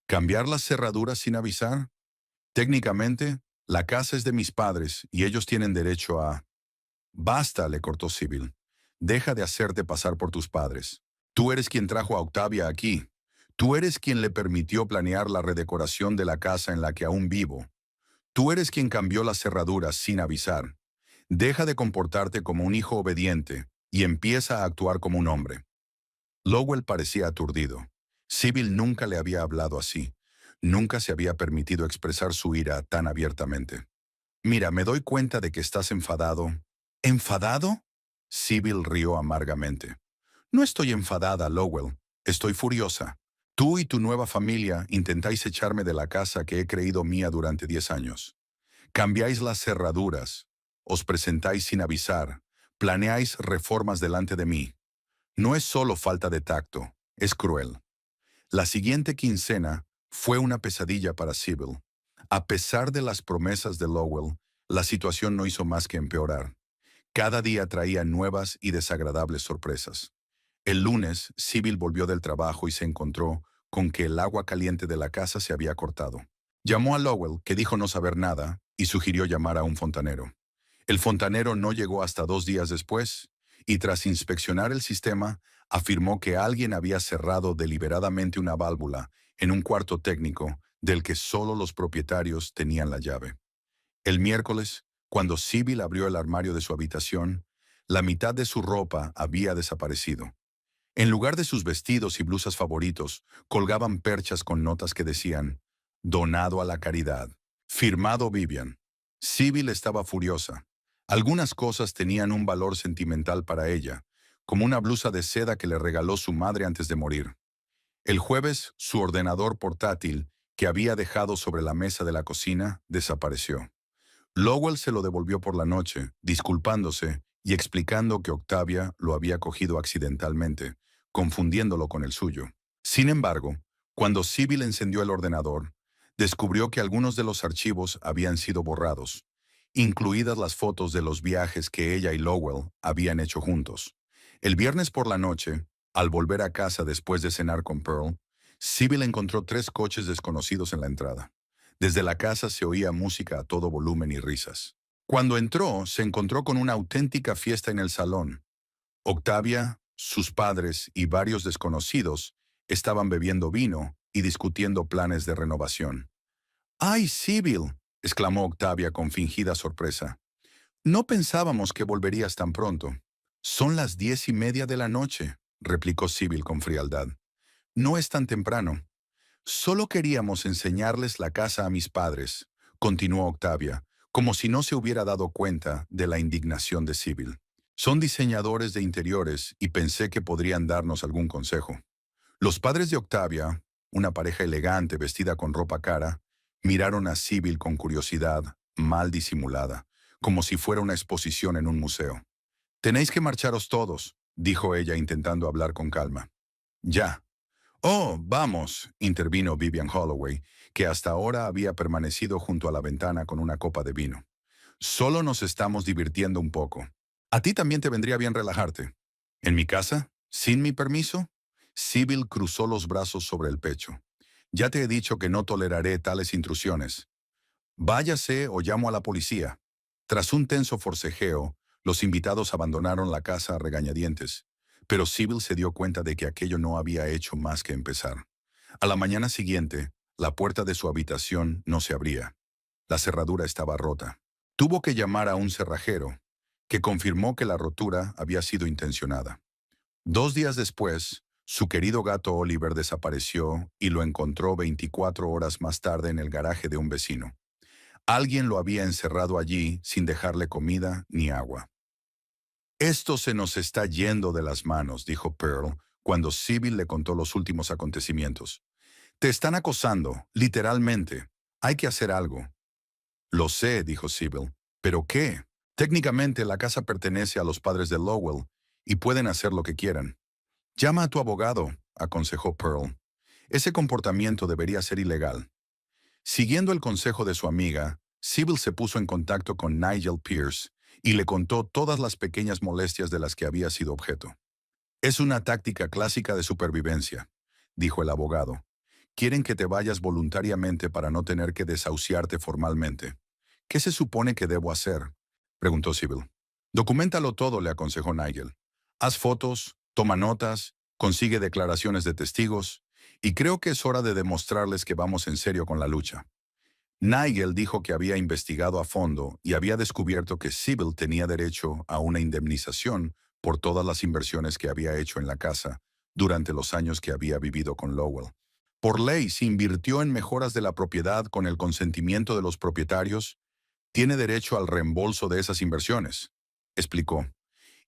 ¿Cambiar las cerraduras sin avisar? Técnicamente, la casa es de mis padres y ellos tienen derecho a... Basta, le cortó Sibyl. Deja de hacerte pasar por tus padres. Tú eres quien trajo a Octavia aquí. Tú eres quien le permitió planear la redecoración de la casa en la que aún vivo. Tú eres quien cambió las cerraduras sin avisar. Deja de comportarte como un hijo obediente y empieza a actuar como un hombre. Lowell parecía aturdido. Sibyl nunca le había hablado así. Nunca se había permitido expresar su ira tan abiertamente. Mira, me doy cuenta de que estás enfadado. ¿Enfadado? Sibyl rió amargamente. No estoy enfadada, Lowell. Estoy furiosa. Tú y tu nueva familia intentáis echarme de la casa que he creído mía durante 10 años. Cambiáis las cerraduras. Os presentáis sin avisar. Planeáis reformas delante de mí. No es solo falta de tacto, es cruel. La siguiente quincena fue una pesadilla para Sibyl. A pesar de las promesas de Lowell, la situación no hizo más que empeorar. Cada día traía nuevas y desagradables sorpresas. El lunes, Sibyl volvió del trabajo y se encontró con que el agua caliente de la casa se había cortado. Llamó a Lowell, que dijo no saber nada, y sugirió llamar a un fontanero. El fontanero no llegó hasta 2 días después, y tras inspeccionar el sistema, afirmó que alguien había cerrado deliberadamente una válvula en un cuarto técnico del que solo los propietarios tenían la llave. El miércoles, cuando Sibyl abrió el armario de su habitación, la mitad de su ropa había desaparecido. En lugar de sus vestidos y blusas favoritos, colgaban perchas con notas que decían, «Donado a la caridad. Firmado Vivian». Sibyl estaba furiosa. Algunas cosas tenían un valor sentimental para ella, como una blusa de seda que le regaló su madre antes de morir. El jueves, su ordenador portátil, que había dejado sobre la mesa de la cocina, desapareció. Lowell se lo devolvió por la noche, disculpándose y explicando que Octavia lo había cogido accidentalmente, confundiéndolo con el suyo. Sin embargo, cuando Sibyl encendió el ordenador, descubrió que algunos de los archivos habían sido borrados, incluidas las fotos de los viajes que ella y Lowell habían hecho juntos. El viernes por la noche, al volver a casa después de cenar con Pearl, Sibyl encontró 3 coches desconocidos en la entrada. Desde la casa se oía música a todo volumen y risas. Cuando entró, se encontró con una auténtica fiesta en el salón. Octavia, sus padres y varios desconocidos estaban bebiendo vino y discutiendo planes de renovación. «¡Ay, Sibyl!», exclamó Octavia con fingida sorpresa. «No pensábamos que volverías tan pronto». «Son las 10:30 de la noche», replicó Sibyl con frialdad. «No es tan temprano». «Solo queríamos enseñarles la casa a mis padres», continuó Octavia, como si no se hubiera dado cuenta de la indignación de Sibyl. «Son diseñadores de interiores y pensé que podrían darnos algún consejo». Los padres de Octavia, una pareja elegante vestida con ropa cara, miraron a Sibyl con curiosidad, mal disimulada, como si fuera una exposición en un museo. «Tenéis que marcharos todos», dijo ella intentando hablar con calma. «Ya». «Oh, vamos», intervino Vivian Holloway, que hasta ahora había permanecido junto a la ventana con una copa de vino. «Solo nos estamos divirtiendo un poco. A ti también te vendría bien relajarte». «¿En mi casa? ¿Sin mi permiso?» Sybil cruzó los brazos sobre el pecho. «Ya te he dicho que no toleraré tales intrusiones. Váyase o llamo a la policía». Tras un tenso forcejeo, los invitados abandonaron la casa a regañadientes, pero Sybil se dio cuenta de que aquello no había hecho más que empezar. A la mañana siguiente, la puerta de su habitación no se abría. La cerradura estaba rota. Tuvo que llamar a un cerrajero, que confirmó que la rotura había sido intencionada. 2 días después, su querido gato Oliver desapareció y lo encontró 24 horas más tarde en el garaje de un vecino. Alguien lo había encerrado allí sin dejarle comida ni agua. «Esto se nos está yendo de las manos», dijo Pearl, cuando Sybil le contó los últimos acontecimientos. «Te están acosando, literalmente. Hay que hacer algo». «Lo sé», dijo Sybil. «¿Pero qué? Técnicamente la casa pertenece a los padres de Lowell y pueden hacer lo que quieran». «Llama a tu abogado», aconsejó Pearl. «Ese comportamiento debería ser ilegal». Siguiendo el consejo de su amiga, Sybil se puso en contacto con Nigel Pierce y le contó todas las pequeñas molestias de las que había sido objeto. «Es una táctica clásica de supervivencia», dijo el abogado. «Quieren que te vayas voluntariamente para no tener que desahuciarte formalmente». «¿Qué se supone que debo hacer?», preguntó Sybil. «Documéntalo todo», le aconsejó Nigel. «Haz fotos, toma notas, consigue declaraciones de testigos, y creo que es hora de demostrarles que vamos en serio con la lucha». Nigel dijo que había investigado a fondo y había descubierto que Sybil tenía derecho a una indemnización por todas las inversiones que había hecho en la casa durante los años que había vivido con Lowell. Por ley, si invirtió en mejoras de la propiedad con el consentimiento de los propietarios, tiene derecho al reembolso de esas inversiones, explicó.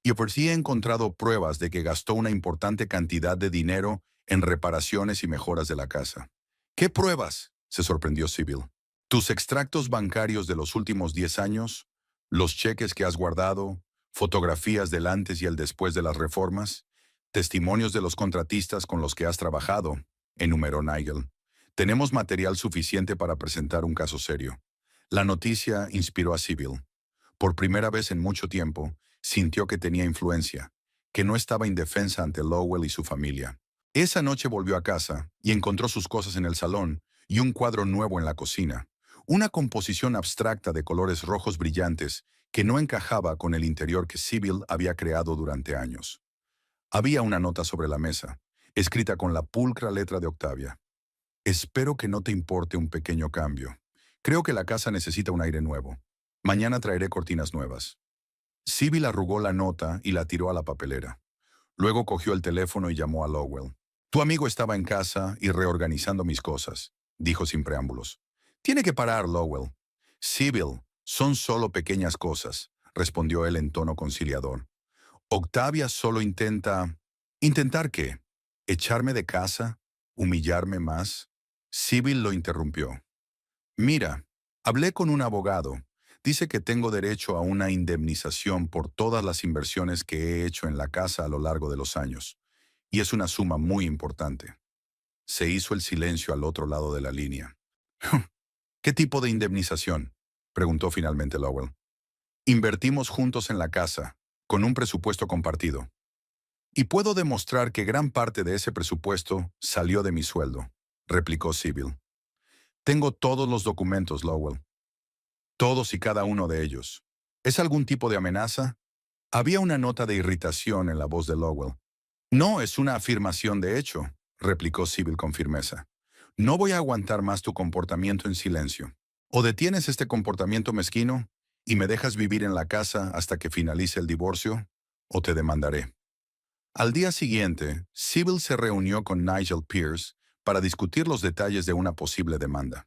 Y por sí he encontrado pruebas de que gastó una importante cantidad de dinero en reparaciones y mejoras de la casa. «¿Qué pruebas?», se sorprendió Sybil. «Tus extractos bancarios de los últimos 10 años, los cheques que has guardado, fotografías del antes y el después de las reformas, testimonios de los contratistas con los que has trabajado», enumeró Nigel. «Tenemos material suficiente para presentar un caso serio». La noticia inspiró a Sybil. Por primera vez en mucho tiempo, sintió que tenía influencia, que no estaba indefensa ante Lowell y su familia. Esa noche volvió a casa y encontró sus cosas en el salón y un cuadro nuevo en la cocina, una composición abstracta de colores rojos brillantes que no encajaba con el interior que Sybil había creado durante años. Había una nota sobre la mesa, escrita con la pulcra letra de Octavia. «Espero que no te importe un pequeño cambio. Creo que la casa necesita un aire nuevo. Mañana traeré cortinas nuevas». Sybil arrugó la nota y la tiró a la papelera. Luego cogió el teléfono y llamó a Lowell. «Tu amigo estaba en casa y reorganizando mis cosas», dijo sin preámbulos. «Tiene que parar, Lowell». «Sybil, son solo pequeñas cosas», respondió él en tono conciliador. «Octavia solo intenta...» «¿Intentar qué? ¿Echarme de casa? ¿Humillarme más?» Sybil lo interrumpió. «Mira, hablé con un abogado. Dice que tengo derecho a una indemnización por todas las inversiones que he hecho en la casa a lo largo de los años. Y es una suma muy importante». Se hizo el silencio al otro lado de la línea. «¿Qué tipo de indemnización?», preguntó finalmente Lowell. «Invertimos juntos en la casa, con un presupuesto compartido. Y puedo demostrar que gran parte de ese presupuesto salió de mi sueldo», replicó Sybil. «Tengo todos los documentos, Lowell. Todos y cada uno de ellos. ¿Es algún tipo de amenaza?». Había una nota de irritación en la voz de Lowell. «No, es una afirmación de hecho», replicó Sybil con firmeza. «No voy a aguantar más tu comportamiento en silencio. O detienes este comportamiento mezquino y me dejas vivir en la casa hasta que finalice el divorcio, o te demandaré». Al día siguiente, Sybil se reunió con Nigel Pierce para discutir los detalles de una posible demanda.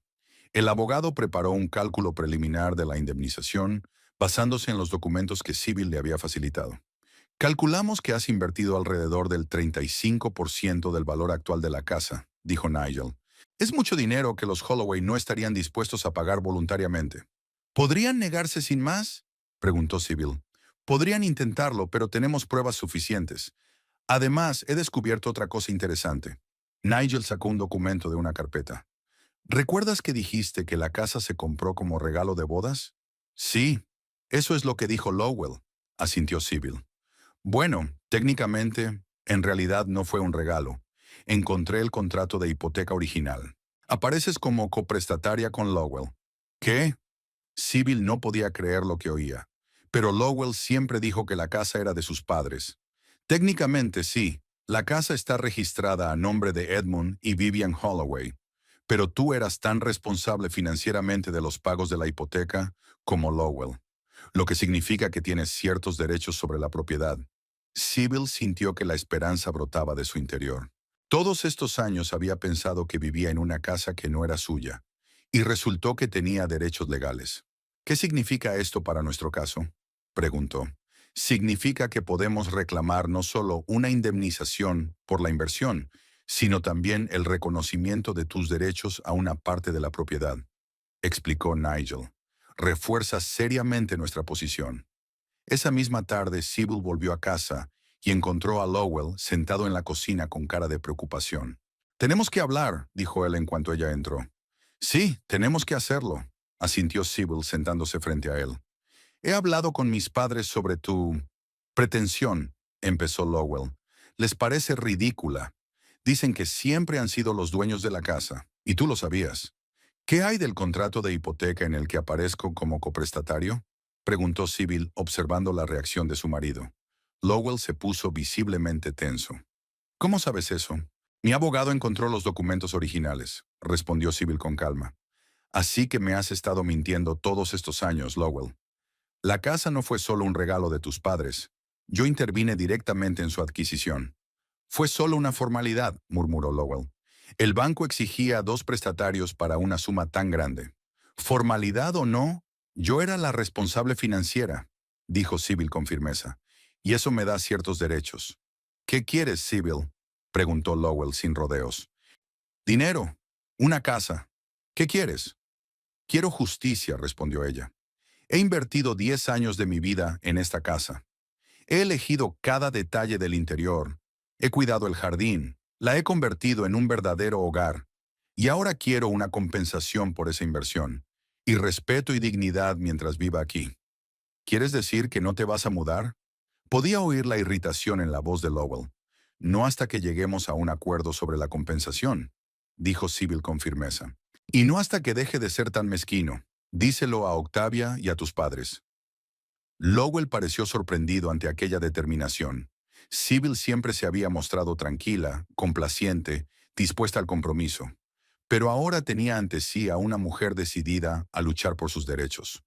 El abogado preparó un cálculo preliminar de la indemnización basándose en los documentos que Sybil le había facilitado. «Calculamos que has invertido alrededor del 35% del valor actual de la casa», dijo Nigel. «Es mucho dinero que los Holloway no estarían dispuestos a pagar voluntariamente». «¿Podrían negarse sin más?», Preguntó Sybil. Podrían intentarlo, pero tenemos pruebas suficientes. Además, he descubierto otra cosa interesante. Nigel sacó un documento de una carpeta. ¿Recuerdas que dijiste que la casa se compró como regalo de bodas? Sí, eso es lo que dijo Lowell, asintió Sybil. Bueno, técnicamente, en realidad no fue un regalo. Encontré el contrato de hipoteca original. Apareces como coprestataria con Lowell. ¿Qué? Sybil no podía creer lo que oía. Pero Lowell siempre dijo que la casa era de sus padres. Técnicamente sí, la casa está registrada a nombre de Edmund y Vivian Holloway. Pero tú eras tan responsable financieramente de los pagos de la hipoteca como Lowell, lo que significa que tienes ciertos derechos sobre la propiedad. Sybil sintió que la esperanza brotaba de su interior. Todos estos años había pensado que vivía en una casa que no era suya, y resultó que tenía derechos legales. ¿Qué significa esto para nuestro caso?, preguntó. Significa que podemos reclamar no solo una indemnización por la inversión, sino también el reconocimiento de tus derechos a una parte de la propiedad, explicó Nigel. Refuerza seriamente nuestra posición. Esa misma tarde, Sybil volvió a casa y encontró a Lowell sentado en la cocina con cara de preocupación. Tenemos que hablar, dijo él en cuanto ella entró. Sí, tenemos que hacerlo, asintió Sybil sentándose frente a él. He hablado con mis padres sobre tu pretensión, empezó Lowell. Les parece ridícula. Dicen que siempre han sido los dueños de la casa, y tú lo sabías. ¿Qué hay del contrato de hipoteca en el que aparezco como coprestatario?, preguntó Sybil observando la reacción de su marido. Lowell se puso visiblemente tenso. ¿Cómo sabes eso? Mi abogado encontró los documentos originales, respondió Sybil con calma. Así que me has estado mintiendo todos estos años, Lowell. La casa no fue solo un regalo de tus padres. Yo intervine directamente en su adquisición. Fue solo una formalidad, murmuró Lowell. El banco exigía 2 prestatarios para una suma tan grande. Formalidad o no, yo era la responsable financiera, dijo Sybil con firmeza, y eso me da ciertos derechos. ¿Qué quieres, Sybil?, preguntó Lowell sin rodeos. Dinero, una casa. ¿Qué quieres? Quiero justicia, respondió ella. He invertido 10 años de mi vida en esta casa. He elegido cada detalle del interior. He cuidado el jardín. La he convertido en un verdadero hogar. Y ahora quiero una compensación por esa inversión. Y respeto y dignidad mientras viva aquí. ¿Quieres decir que no te vas a mudar? Podía oír la irritación en la voz de Lowell. No hasta que lleguemos a un acuerdo sobre la compensación, dijo Sybil con firmeza. Y no hasta que deje de ser tan mezquino. Díselo a Octavia y a tus padres. Lowell pareció sorprendido ante aquella determinación. Sybil siempre se había mostrado tranquila, complaciente, dispuesta al compromiso. Pero ahora tenía ante sí a una mujer decidida a luchar por sus derechos.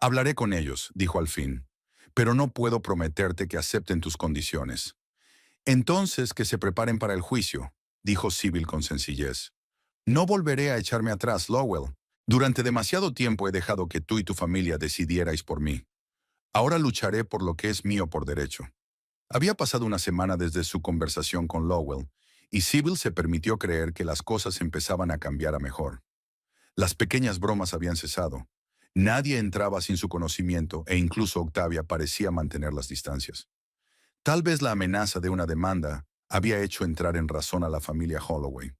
Hablaré con ellos, dijo al fin, pero no puedo prometerte que acepten tus condiciones. Entonces que se preparen para el juicio, dijo Sybil con sencillez. No volveré a echarme atrás, Lowell. Durante demasiado tiempo he dejado que tú y tu familia decidierais por mí. Ahora lucharé por lo que es mío por derecho. Había pasado una semana desde su conversación con Lowell, y Sybil se permitió creer que las cosas empezaban a cambiar a mejor. Las pequeñas bromas habían cesado. Nadie entraba sin su conocimiento e incluso Octavia parecía mantener las distancias. Tal vez la amenaza de una demanda había hecho entrar en razón a la familia Holloway.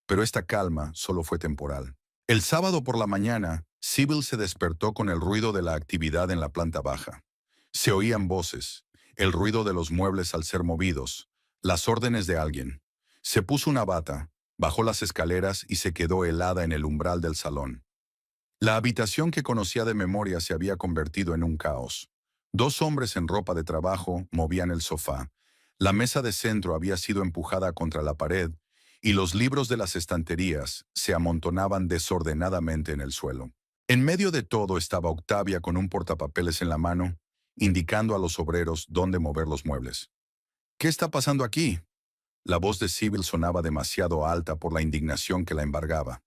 Pero esta calma solo fue temporal. El sábado por la mañana, Sybil se despertó con el ruido de la actividad en la planta baja. Se oían voces, el ruido de los muebles al ser movidos, las órdenes de alguien. Se puso una bata, bajó las escaleras y se quedó helada en el umbral del salón. La habitación que conocía de memoria se había convertido en un caos. 2 hombres en ropa de trabajo movían el sofá. La mesa de centro había sido empujada contra la pared y los libros de las estanterías se amontonaban desordenadamente en el suelo. En medio de todo estaba Octavia con un portapapeles en la mano, indicando a los obreros dónde mover los muebles. ¿Qué está pasando aquí?, la voz de Sybil sonaba demasiado alta por la indignación que la embargaba.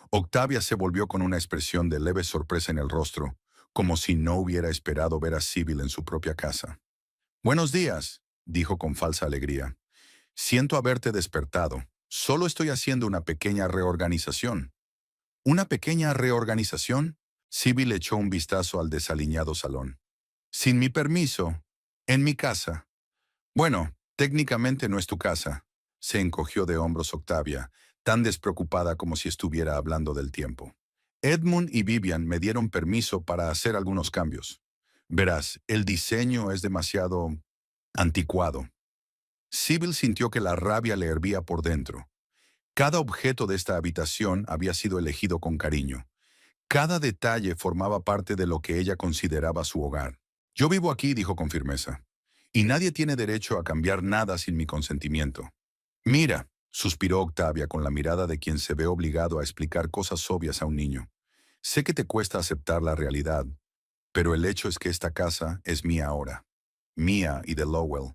Octavia se volvió con una expresión de leve sorpresa en el rostro, como si no hubiera esperado ver a Sybil en su propia casa. «Buenos días», dijo con falsa alegría. «Siento haberte despertado. Solo estoy haciendo una pequeña reorganización». «¿Una pequeña reorganización?». Sybil echó un vistazo al desaliñado salón. Sin mi permiso, en mi casa. Bueno, técnicamente no es tu casa. Se encogió de hombros Octavia, tan despreocupada como si estuviera hablando del tiempo. Edmund y Vivian me dieron permiso para hacer algunos cambios. Verás, el diseño es demasiado anticuado. Sybil sintió que la rabia le hervía por dentro. Cada objeto de esta habitación había sido elegido con cariño. Cada detalle formaba parte de lo que ella consideraba su hogar. Yo vivo aquí, dijo con firmeza, y nadie tiene derecho a cambiar nada sin mi consentimiento. Mira, suspiró Octavia con la mirada de quien se ve obligado a explicar cosas obvias a un niño. Sé que te cuesta aceptar la realidad, pero el hecho es que esta casa es mía ahora. Mía y de Lowell.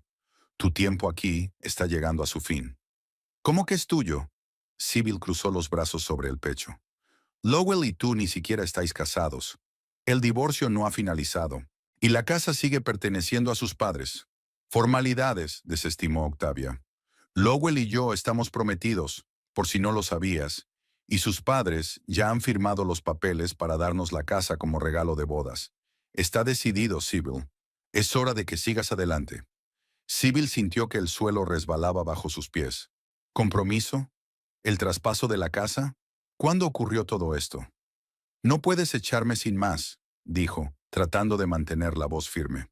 Tu tiempo aquí está llegando a su fin. ¿Cómo que es tuyo? Sybil cruzó los brazos sobre el pecho. Lowell y tú ni siquiera estáis casados. El divorcio no ha finalizado, y la casa sigue perteneciendo a sus padres. Formalidades, desestimó Octavia. Lowell y yo estamos prometidos, por si no lo sabías, y sus padres ya han firmado los papeles para darnos la casa como regalo de bodas. Está decidido, Sybil. Es hora de que sigas adelante. Sybil sintió que el suelo resbalaba bajo sus pies. ¿Compromiso? ¿El traspaso de la casa? ¿Cuándo ocurrió todo esto? No puedes echarme sin más, dijo, tratando de mantener la voz firme.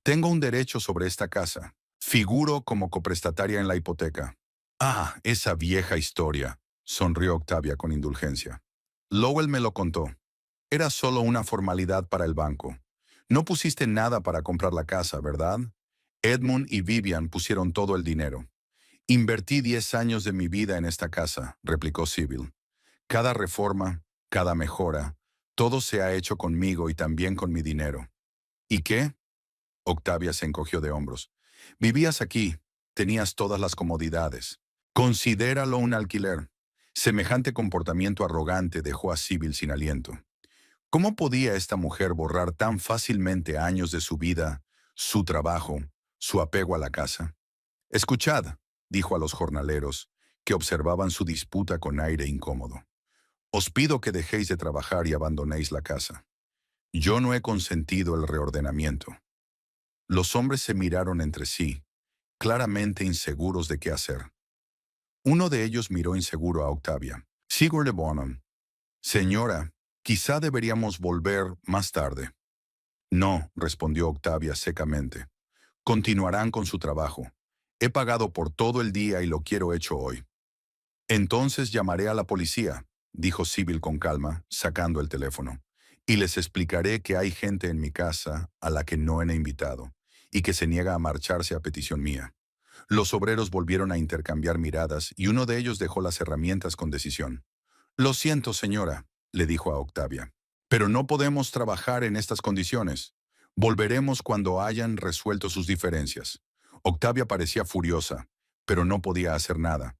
Tengo un derecho sobre esta casa. Figuro como coprestataria en la hipoteca. Ah, esa vieja historia, sonrió Octavia con indulgencia. Lowell me lo contó. Era solo una formalidad para el banco. No pusiste nada para comprar la casa, ¿verdad? Edmund y Vivian pusieron todo el dinero. Invertí 10 años de mi vida en esta casa, replicó Sybil. Cada reforma, cada mejora, todo se ha hecho conmigo y también con mi dinero. ¿Y qué? Octavia se encogió de hombros. Vivías aquí, tenías todas las comodidades. Considéralo un alquiler. Semejante comportamiento arrogante dejó a Sybil sin aliento. ¿Cómo podía esta mujer borrar tan fácilmente años de su vida, su trabajo, su apego a la casa? Escuchad, dijo a los jornaleros, que observaban su disputa con aire incómodo. Os pido que dejéis de trabajar y abandonéis la casa. Yo no he consentido el reordenamiento. Los hombres se miraron entre sí, claramente inseguros de qué hacer. Uno de ellos miró inseguro a Octavia. Sigurd de Bonham. Señora, quizá deberíamos volver más tarde. No, respondió Octavia secamente. Continuarán con su trabajo. He pagado por todo el día y lo quiero hecho hoy. Entonces llamaré a la policía, dijo Sybil con calma, sacando el teléfono, y les explicaré que hay gente en mi casa a la que no he invitado, y que se niega a marcharse a petición mía. Los obreros volvieron a intercambiar miradas y uno de ellos dejó las herramientas con decisión. Lo siento, señora, le dijo a Octavia, pero no podemos trabajar en estas condiciones. Volveremos cuando hayan resuelto sus diferencias. Octavia parecía furiosa, pero no podía hacer nada.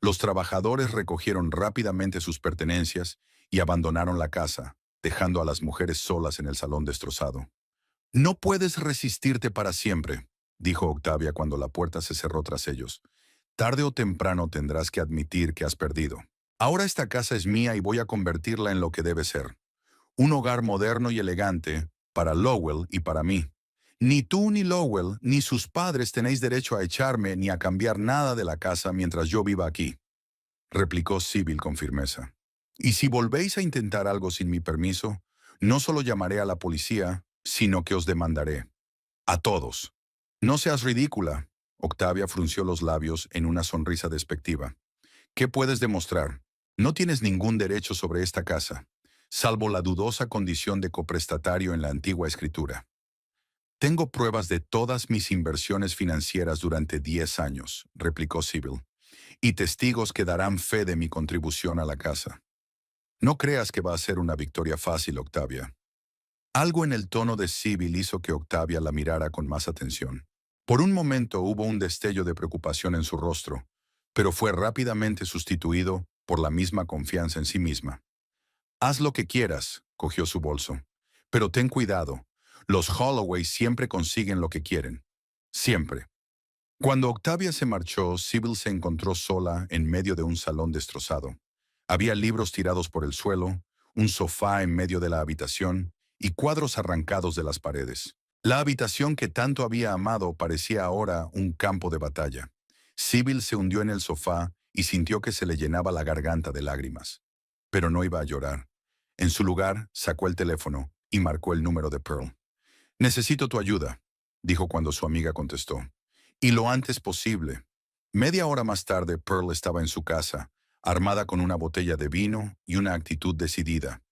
Los trabajadores recogieron rápidamente sus pertenencias y abandonaron la casa, dejando a las mujeres solas en el salón destrozado. No puedes resistirte para siempre, dijo Octavia cuando la puerta se cerró tras ellos. Tarde o temprano tendrás que admitir que has perdido. Ahora esta casa es mía y voy a convertirla en lo que debe ser. Un hogar moderno y elegante para Lowell y para mí. Ni tú ni Lowell ni sus padres tenéis derecho a echarme ni a cambiar nada de la casa mientras yo viva aquí, replicó Sybil con firmeza. Y si volvéis a intentar algo sin mi permiso, no solo llamaré a la policía, sino que os demandaré. A todos. No seas ridícula. Octavia frunció los labios en una sonrisa despectiva. ¿Qué puedes demostrar? No tienes ningún derecho sobre esta casa, salvo la dudosa condición de coprestatario en la antigua escritura. Tengo pruebas de todas mis inversiones financieras durante 10 años, replicó Sybil, y testigos que darán fe de mi contribución a la casa. No creas que va a ser una victoria fácil, Octavia. Algo en el tono de Sybil hizo que Octavia la mirara con más atención. Por un momento hubo un destello de preocupación en su rostro, pero fue rápidamente sustituido por la misma confianza en sí misma. Haz lo que quieras, cogió su bolso. Pero ten cuidado, los Holloway siempre consiguen lo que quieren. Siempre. Cuando Octavia se marchó, Sybil se encontró sola en medio de un salón destrozado. Había libros tirados por el suelo, un sofá en medio de la habitación y cuadros arrancados de las paredes. La habitación que tanto había amado parecía ahora un campo de batalla. Sybil se hundió en el sofá y sintió que se le llenaba la garganta de lágrimas. Pero no iba a llorar. En su lugar, sacó el teléfono y marcó el número de Pearl. Necesito tu ayuda, dijo cuando su amiga contestó. Y lo antes posible. Media hora más tarde, Pearl estaba en su casa, armada con una botella de vino y una actitud decidida.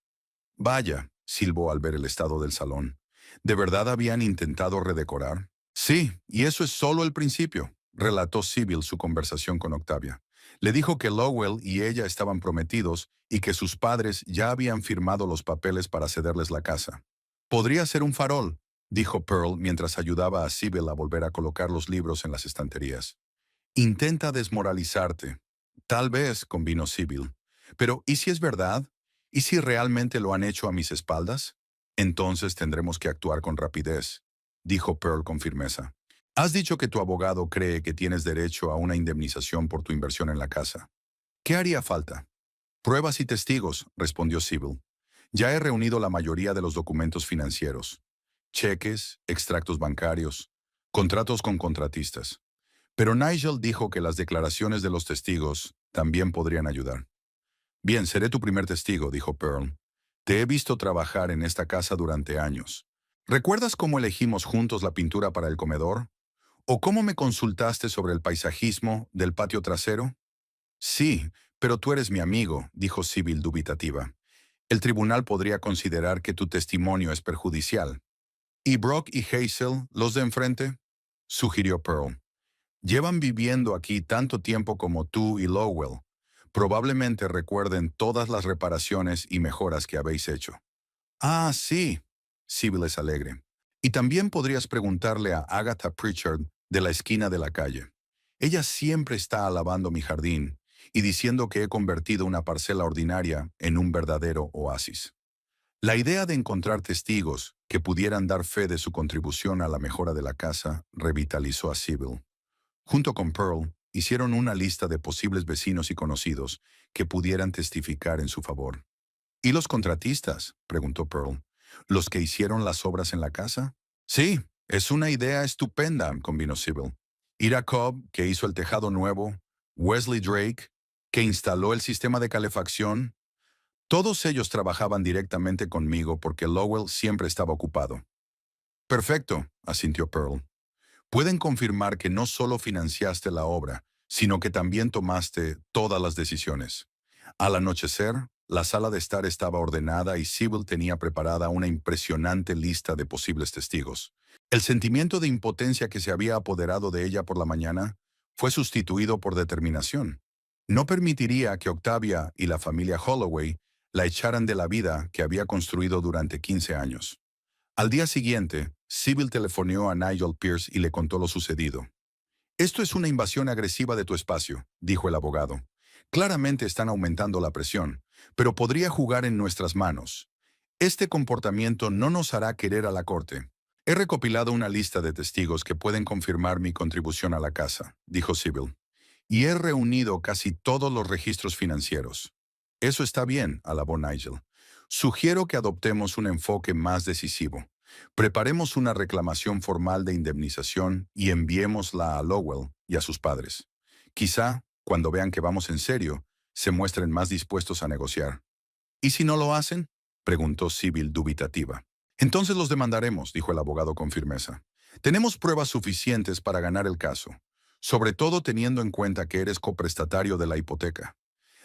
Vaya, silbó al ver el estado del salón. ¿De verdad habían intentado redecorar? Sí, y eso es solo el principio, relató Sybil su conversación con Octavia. Le dijo que Lowell y ella estaban prometidos y que sus padres ya habían firmado los papeles para cederles la casa. Podría ser un farol, dijo Pearl mientras ayudaba a Sybil a volver a colocar los libros en las estanterías. Intenta desmoralizarte. Tal vez, convino Sybil. Pero, ¿y si es verdad? ¿Y si realmente lo han hecho a mis espaldas? Entonces tendremos que actuar con rapidez, dijo Pearl con firmeza. Has dicho que tu abogado cree que tienes derecho a una indemnización por tu inversión en la casa. ¿Qué haría falta? Pruebas y testigos, respondió Sybil. Ya he reunido la mayoría de los documentos financieros. Cheques, extractos bancarios, contratos con contratistas. Pero Nigel dijo que las declaraciones de los testigos también podrían ayudar. Bien, seré tu primer testigo, dijo Pearl. Te he visto trabajar en esta casa durante años. ¿Recuerdas cómo elegimos juntos la pintura para el comedor? ¿O cómo me consultaste sobre el paisajismo del patio trasero? Sí, pero tú eres mi amigo, dijo Sybil dubitativa. El tribunal podría considerar que tu testimonio es perjudicial. ¿Y Brock y Hazel, los de enfrente? Sugirió Pearl. Llevan viviendo aquí tanto tiempo como tú y Lowell. Probablemente recuerden todas las reparaciones y mejoras que habéis hecho. Ah, sí. Sybil es alegre. Y también podrías preguntarle a Agatha Pritchard de la esquina de la calle. Ella siempre está alabando mi jardín y diciendo que he convertido una parcela ordinaria en un verdadero oasis. La idea de encontrar testigos que pudieran dar fe de su contribución a la mejora de la casa revitalizó a Sybil. Junto con Pearl, hicieron una lista de posibles vecinos y conocidos que pudieran testificar en su favor. ¿Y los contratistas?, preguntó Pearl. ¿Los que hicieron las obras en la casa? Sí, es una idea estupenda, convino Sybil. Ira Cobb, que hizo el tejado nuevo, Wesley Drake, que instaló el sistema de calefacción. Todos ellos trabajaban directamente conmigo porque Lowell siempre estaba ocupado. Perfecto, asintió Pearl. Pueden confirmar que no solo financiaste la obra, sino que también tomaste todas las decisiones. Al anochecer, la sala de estar estaba ordenada y Sybil tenía preparada una impresionante lista de posibles testigos. El sentimiento de impotencia que se había apoderado de ella por la mañana fue sustituido por determinación. No permitiría que Octavia y la familia Holloway la echaran de la vida que había construido durante 15 años. Al día siguiente, Sybil telefoneó a Nigel Pierce y le contó lo sucedido. Esto es una invasión agresiva de tu espacio, dijo el abogado. Claramente están aumentando la presión, pero podría jugar en nuestras manos. Este comportamiento no nos hará querer a la corte. He recopilado una lista de testigos que pueden confirmar mi contribución a la casa, dijo Sybil. Y he reunido casi todos los registros financieros. Eso está bien, alabó Nigel. Sugiero que adoptemos un enfoque más decisivo. Preparemos una reclamación formal de indemnización y enviémosla a Lowell y a sus padres. Quizá, cuando vean que vamos en serio, se muestren más dispuestos a negociar. ¿Y si no lo hacen?, preguntó Sybil dubitativa. Entonces los demandaremos, dijo el abogado con firmeza. Tenemos pruebas suficientes para ganar el caso, sobre todo teniendo en cuenta que eres coprestatario de la hipoteca.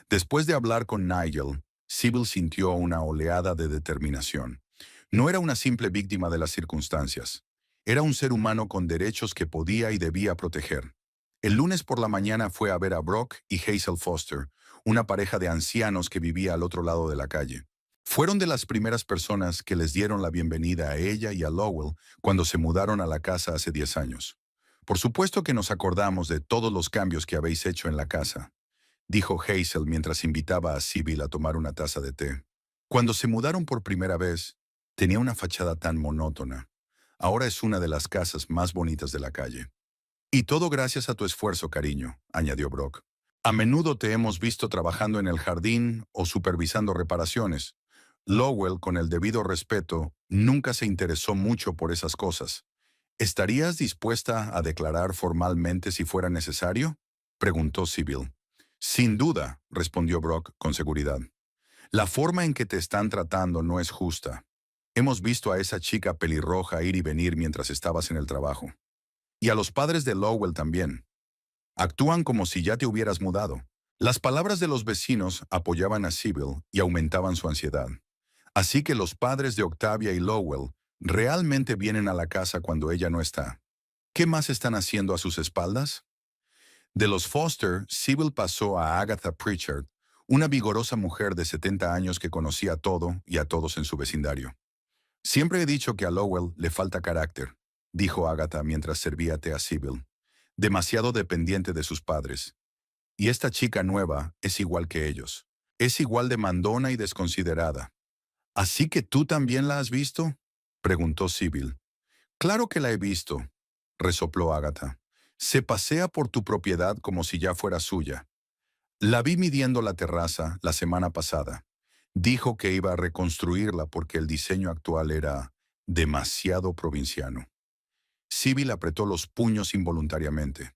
Después de hablar con Nigel, Sybil sintió una oleada de determinación. No era una simple víctima de las circunstancias. Era un ser humano con derechos que podía y debía proteger. El lunes por la mañana fue a ver a Brock y Hazel Foster, una pareja de ancianos que vivía al otro lado de la calle. Fueron de las primeras personas que les dieron la bienvenida a ella y a Lowell cuando se mudaron a la casa hace 10 años. Por supuesto que nos acordamos de todos los cambios que habéis hecho en la casa, dijo Hazel mientras invitaba a Sybil a tomar una taza de té. Cuando se mudaron por primera vez, tenía una fachada tan monótona. Ahora es una de las casas más bonitas de la calle. Y todo gracias a tu esfuerzo, cariño, añadió Brock. A menudo te hemos visto trabajando en el jardín o supervisando reparaciones. Lowell, con el debido respeto, nunca se interesó mucho por esas cosas. ¿Estarías dispuesta a declarar formalmente si fuera necesario?, preguntó Sybil. Sin duda, respondió Brock con seguridad. La forma en que te están tratando no es justa. Hemos visto a esa chica pelirroja ir y venir mientras estabas en el trabajo. Y a los padres de Lowell también. Actúan como si ya te hubieras mudado. Las palabras de los vecinos apoyaban a Sybil y aumentaban su ansiedad. Así que los padres de Octavia y Lowell realmente vienen a la casa cuando ella no está. ¿Qué más están haciendo a sus espaldas? De los Foster, Sybil pasó a Agatha Pritchard, una vigorosa mujer de 70 años que conocía todo y a todos en su vecindario. Siempre he dicho que a Lowell le falta carácter, dijo Agatha mientras servía té a Sybil. Demasiado dependiente de sus padres. Y esta chica nueva es igual que ellos. Es igual de mandona y desconsiderada. ¿Así que tú también la has visto?, preguntó Sybil. Claro que la he visto, resopló Agatha. Se pasea por tu propiedad como si ya fuera suya. La vi midiendo la terraza la semana pasada. Dijo que iba a reconstruirla porque el diseño actual era demasiado provinciano. Sybil apretó los puños involuntariamente.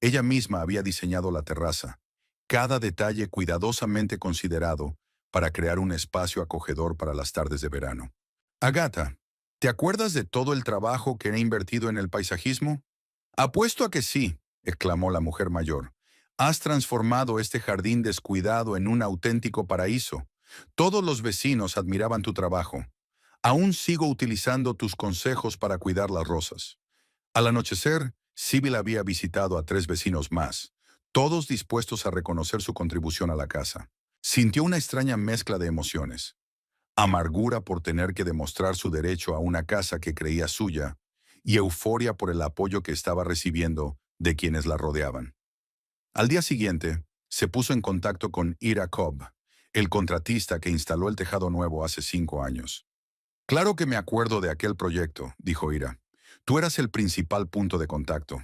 Ella misma había diseñado la terraza, cada detalle cuidadosamente considerado para crear un espacio acogedor para las tardes de verano. Agatha, ¿te acuerdas de todo el trabajo que he invertido en el paisajismo? Apuesto a que sí, exclamó la mujer mayor. Has transformado este jardín descuidado en un auténtico paraíso. Todos los vecinos admiraban tu trabajo. Aún sigo utilizando tus consejos para cuidar las rosas. Al anochecer, Sybil había visitado a 3 vecinos más, todos dispuestos a reconocer su contribución a la casa. Sintió una extraña mezcla de emociones. Amargura por tener que demostrar su derecho a una casa que creía suya, y euforia por el apoyo que estaba recibiendo de quienes la rodeaban. Al día siguiente, se puso en contacto con Ira Cobb, el contratista que instaló el tejado nuevo hace 5 años. Claro que me acuerdo de aquel proyecto, dijo Ira. Tú eras el principal punto de contacto.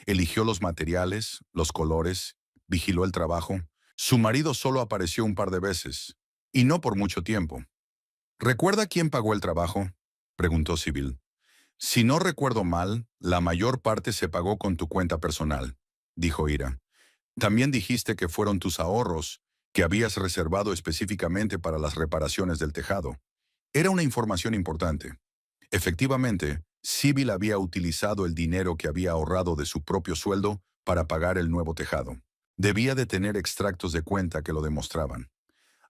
Eligió los materiales, los colores, vigiló el trabajo. Su marido solo apareció un par de veces, y no por mucho tiempo. ¿Recuerda quién pagó el trabajo?, preguntó Sybil. Si no recuerdo mal, la mayor parte se pagó con tu cuenta personal, dijo Ira. También dijiste que fueron tus ahorros, que habías reservado específicamente para las reparaciones del tejado. Era una información importante. Efectivamente, Sybil había utilizado el dinero que había ahorrado de su propio sueldo para pagar el nuevo tejado. Debía de tener extractos de cuenta que lo demostraban.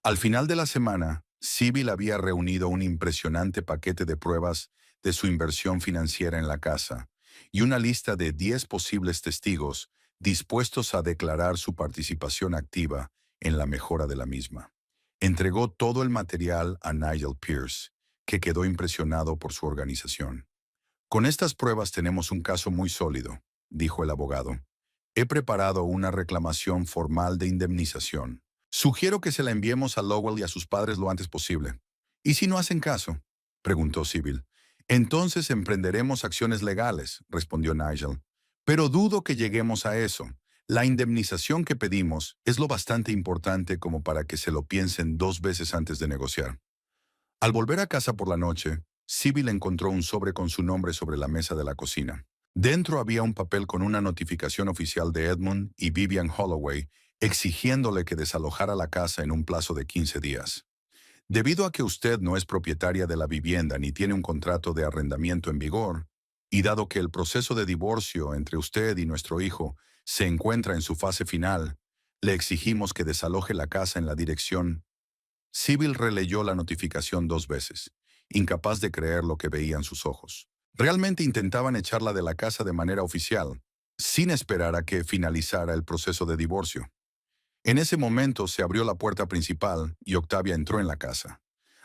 Al final de la semana, Sybil había reunido un impresionante paquete de pruebas de su inversión financiera en la casa y una lista de 10 posibles testigos dispuestos a declarar su participación activa en la mejora de la misma. Entregó todo el material a Nigel Pierce, que quedó impresionado por su organización. Con estas pruebas tenemos un caso muy sólido, dijo el abogado. He preparado una reclamación formal de indemnización. Sugiero que se la enviemos a Lowell y a sus padres lo antes posible. ¿Y si no hacen caso?, preguntó Sybil. Entonces emprenderemos acciones legales, respondió Nigel. Pero dudo que lleguemos a eso. La indemnización que pedimos es lo bastante importante como para que se lo piensen 2 veces antes de negociar. Al volver a casa por la noche, Sybil encontró un sobre con su nombre sobre la mesa de la cocina. Dentro había un papel con una notificación oficial de Edmund y Vivian Holloway exigiéndole que desalojara la casa en un plazo de 15 días. Debido a que usted no es propietaria de la vivienda ni tiene un contrato de arrendamiento en vigor, y dado que el proceso de divorcio entre usted y nuestro hijo se encuentra en su fase final, le exigimos que desaloje la casa en la dirección. Sybil releyó la notificación 2 veces, incapaz de creer lo que veían sus ojos. Realmente intentaban echarla de la casa de manera oficial, sin esperar a que finalizara el proceso de divorcio. En ese momento se abrió la puerta principal y Octavia entró en la casa.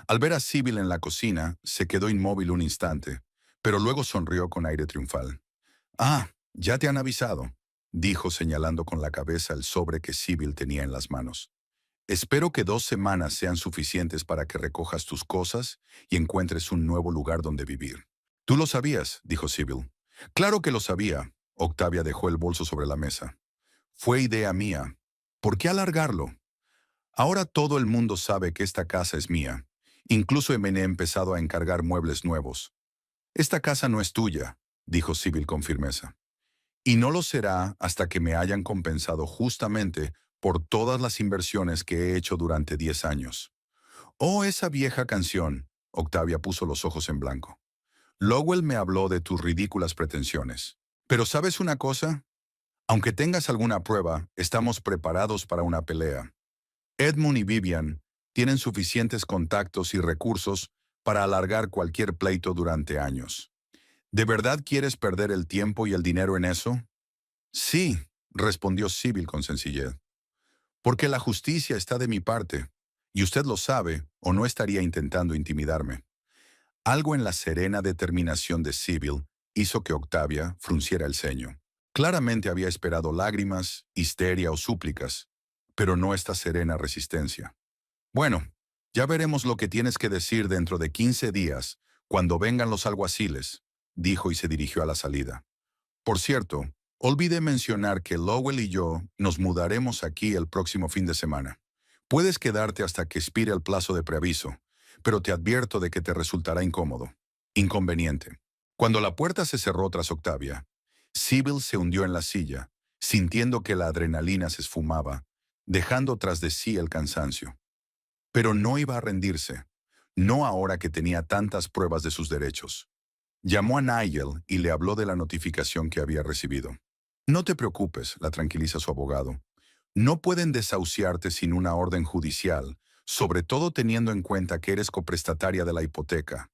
Al ver a Sybil en la cocina, se quedó inmóvil un instante, pero luego sonrió con aire triunfal. «Ah, ya te han avisado», dijo señalando con la cabeza el sobre que Sybil tenía en las manos. «Espero que 2 semanas sean suficientes para que recojas tus cosas y encuentres un nuevo lugar donde vivir». «Tú lo sabías», dijo Sybil. «Claro que lo sabía». Octavia dejó el bolso sobre la mesa. «Fue idea mía. ¿Por qué alargarlo? Ahora todo el mundo sabe que esta casa es mía, Incluso me he empezado a encargar muebles nuevos. Esta casa no es tuya, dijo Sybil con firmeza. Y no lo será hasta que me hayan compensado justamente por todas las inversiones que he hecho durante 10 años. Oh, esa vieja canción. Octavia puso los ojos en blanco. Lowell me habló de tus ridículas pretensiones. Pero ¿sabes una cosa? Aunque tengas alguna prueba, estamos preparados para una pelea. Edmund y Vivian tienen suficientes contactos y recursos para alargar cualquier pleito durante años. ¿De verdad quieres perder el tiempo y el dinero en eso? Sí, respondió Sybil con sencillez. Porque la justicia está de mi parte, y usted lo sabe, o no estaría intentando intimidarme. Algo en la serena determinación de Sybil hizo que Octavia frunciera el ceño. Claramente había esperado lágrimas, histeria o súplicas, pero no esta serena resistencia. Bueno, ya veremos lo que tienes que decir dentro de 15 días, cuando vengan los alguaciles, dijo y se dirigió a la salida. Por cierto, olvidé mencionar que Lowell y yo nos mudaremos aquí el próximo fin de semana. Puedes quedarte hasta que expire el plazo de preaviso, pero te advierto de que te resultará incómodo. Inconveniente. Cuando la puerta se cerró tras Octavia, Sybil se hundió en la silla, sintiendo que la adrenalina se esfumaba, dejando tras de sí el cansancio. Pero no iba a rendirse, no ahora que tenía tantas pruebas de sus derechos. Llamó a Nigel y le habló de la notificación que había recibido. No te preocupes, la tranquiliza su abogado. No pueden desahuciarte sin una orden judicial, sobre todo teniendo en cuenta que eres coprestataria de la hipoteca.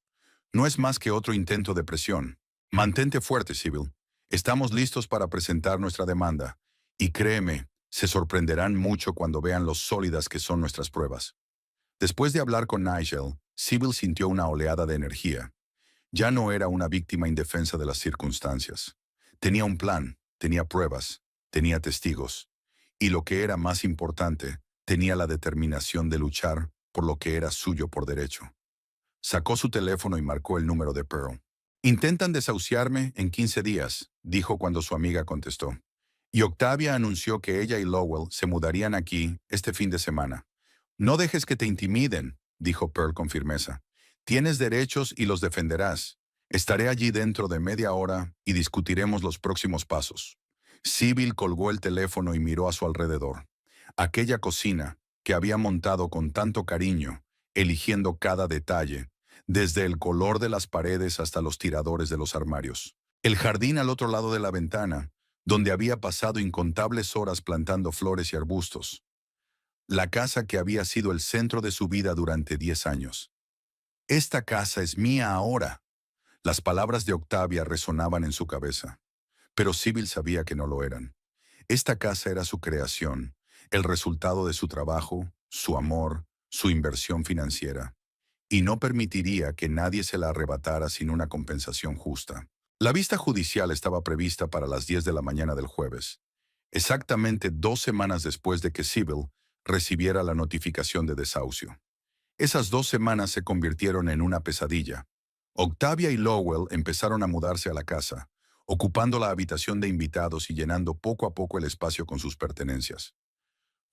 No es más que otro intento de presión. Mantente fuerte, Sybil. Estamos listos para presentar nuestra demanda. Y créeme, se sorprenderán mucho cuando vean lo sólidas que son nuestras pruebas. Después de hablar con Nigel, Sybil sintió una oleada de energía. Ya no era una víctima indefensa de las circunstancias. Tenía un plan, tenía pruebas, tenía testigos. Y lo que era más importante, tenía la determinación de luchar por lo que era suyo por derecho. Sacó su teléfono y marcó el número de Pearl. Intentan desahuciarme en 15 días, dijo cuando su amiga contestó. Y Octavia anunció que ella y Lowell se mudarían aquí este fin de semana. No dejes que te intimiden, dijo Pearl con firmeza. Tienes derechos y los defenderás. Estaré allí dentro de media hora y discutiremos los próximos pasos. Sybil colgó el teléfono y miró a su alrededor. Aquella cocina, que había montado con tanto cariño, eligiendo cada detalle, desde el color de las paredes hasta los tiradores de los armarios. El jardín al otro lado de la ventana, donde había pasado incontables horas plantando flores y arbustos. La casa que había sido el centro de su vida durante 10 años. Esta casa es mía ahora. Las palabras de Octavia resonaban en su cabeza, pero Sybil sabía que no lo eran. Esta casa era su creación, el resultado de su trabajo, su amor, su inversión financiera, y no permitiría que nadie se la arrebatara sin una compensación justa. La vista judicial estaba prevista para las 10 de la mañana del jueves, exactamente 2 semanas después de que Sybil recibiera la notificación de desahucio. Esas 2 semanas se convirtieron en una pesadilla. Octavia y Lowell empezaron a mudarse a la casa, ocupando la habitación de invitados y llenando poco a poco el espacio con sus pertenencias.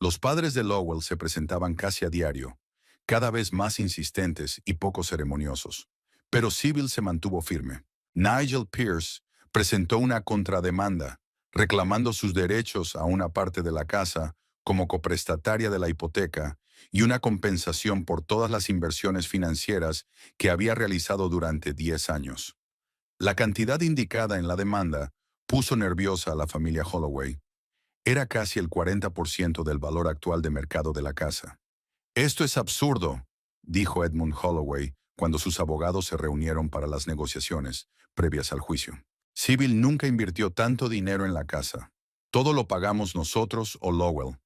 Los padres de Lowell se presentaban casi a diario, cada vez más insistentes y poco ceremoniosos. Pero Sybil se mantuvo firme. Nigel Pierce presentó una contrademanda, reclamando sus derechos a una parte de la casa como coprestataria de la hipoteca y una compensación por todas las inversiones financieras que había realizado durante 10 años. La cantidad indicada en la demanda puso nerviosa a la familia Holloway. Era casi el 40% del valor actual de mercado de la casa. Esto es absurdo, dijo Edmund Holloway cuando sus abogados se reunieron para las negociaciones previas al juicio. Sybil nunca invirtió tanto dinero en la casa. Todo lo pagamos nosotros o Lowell.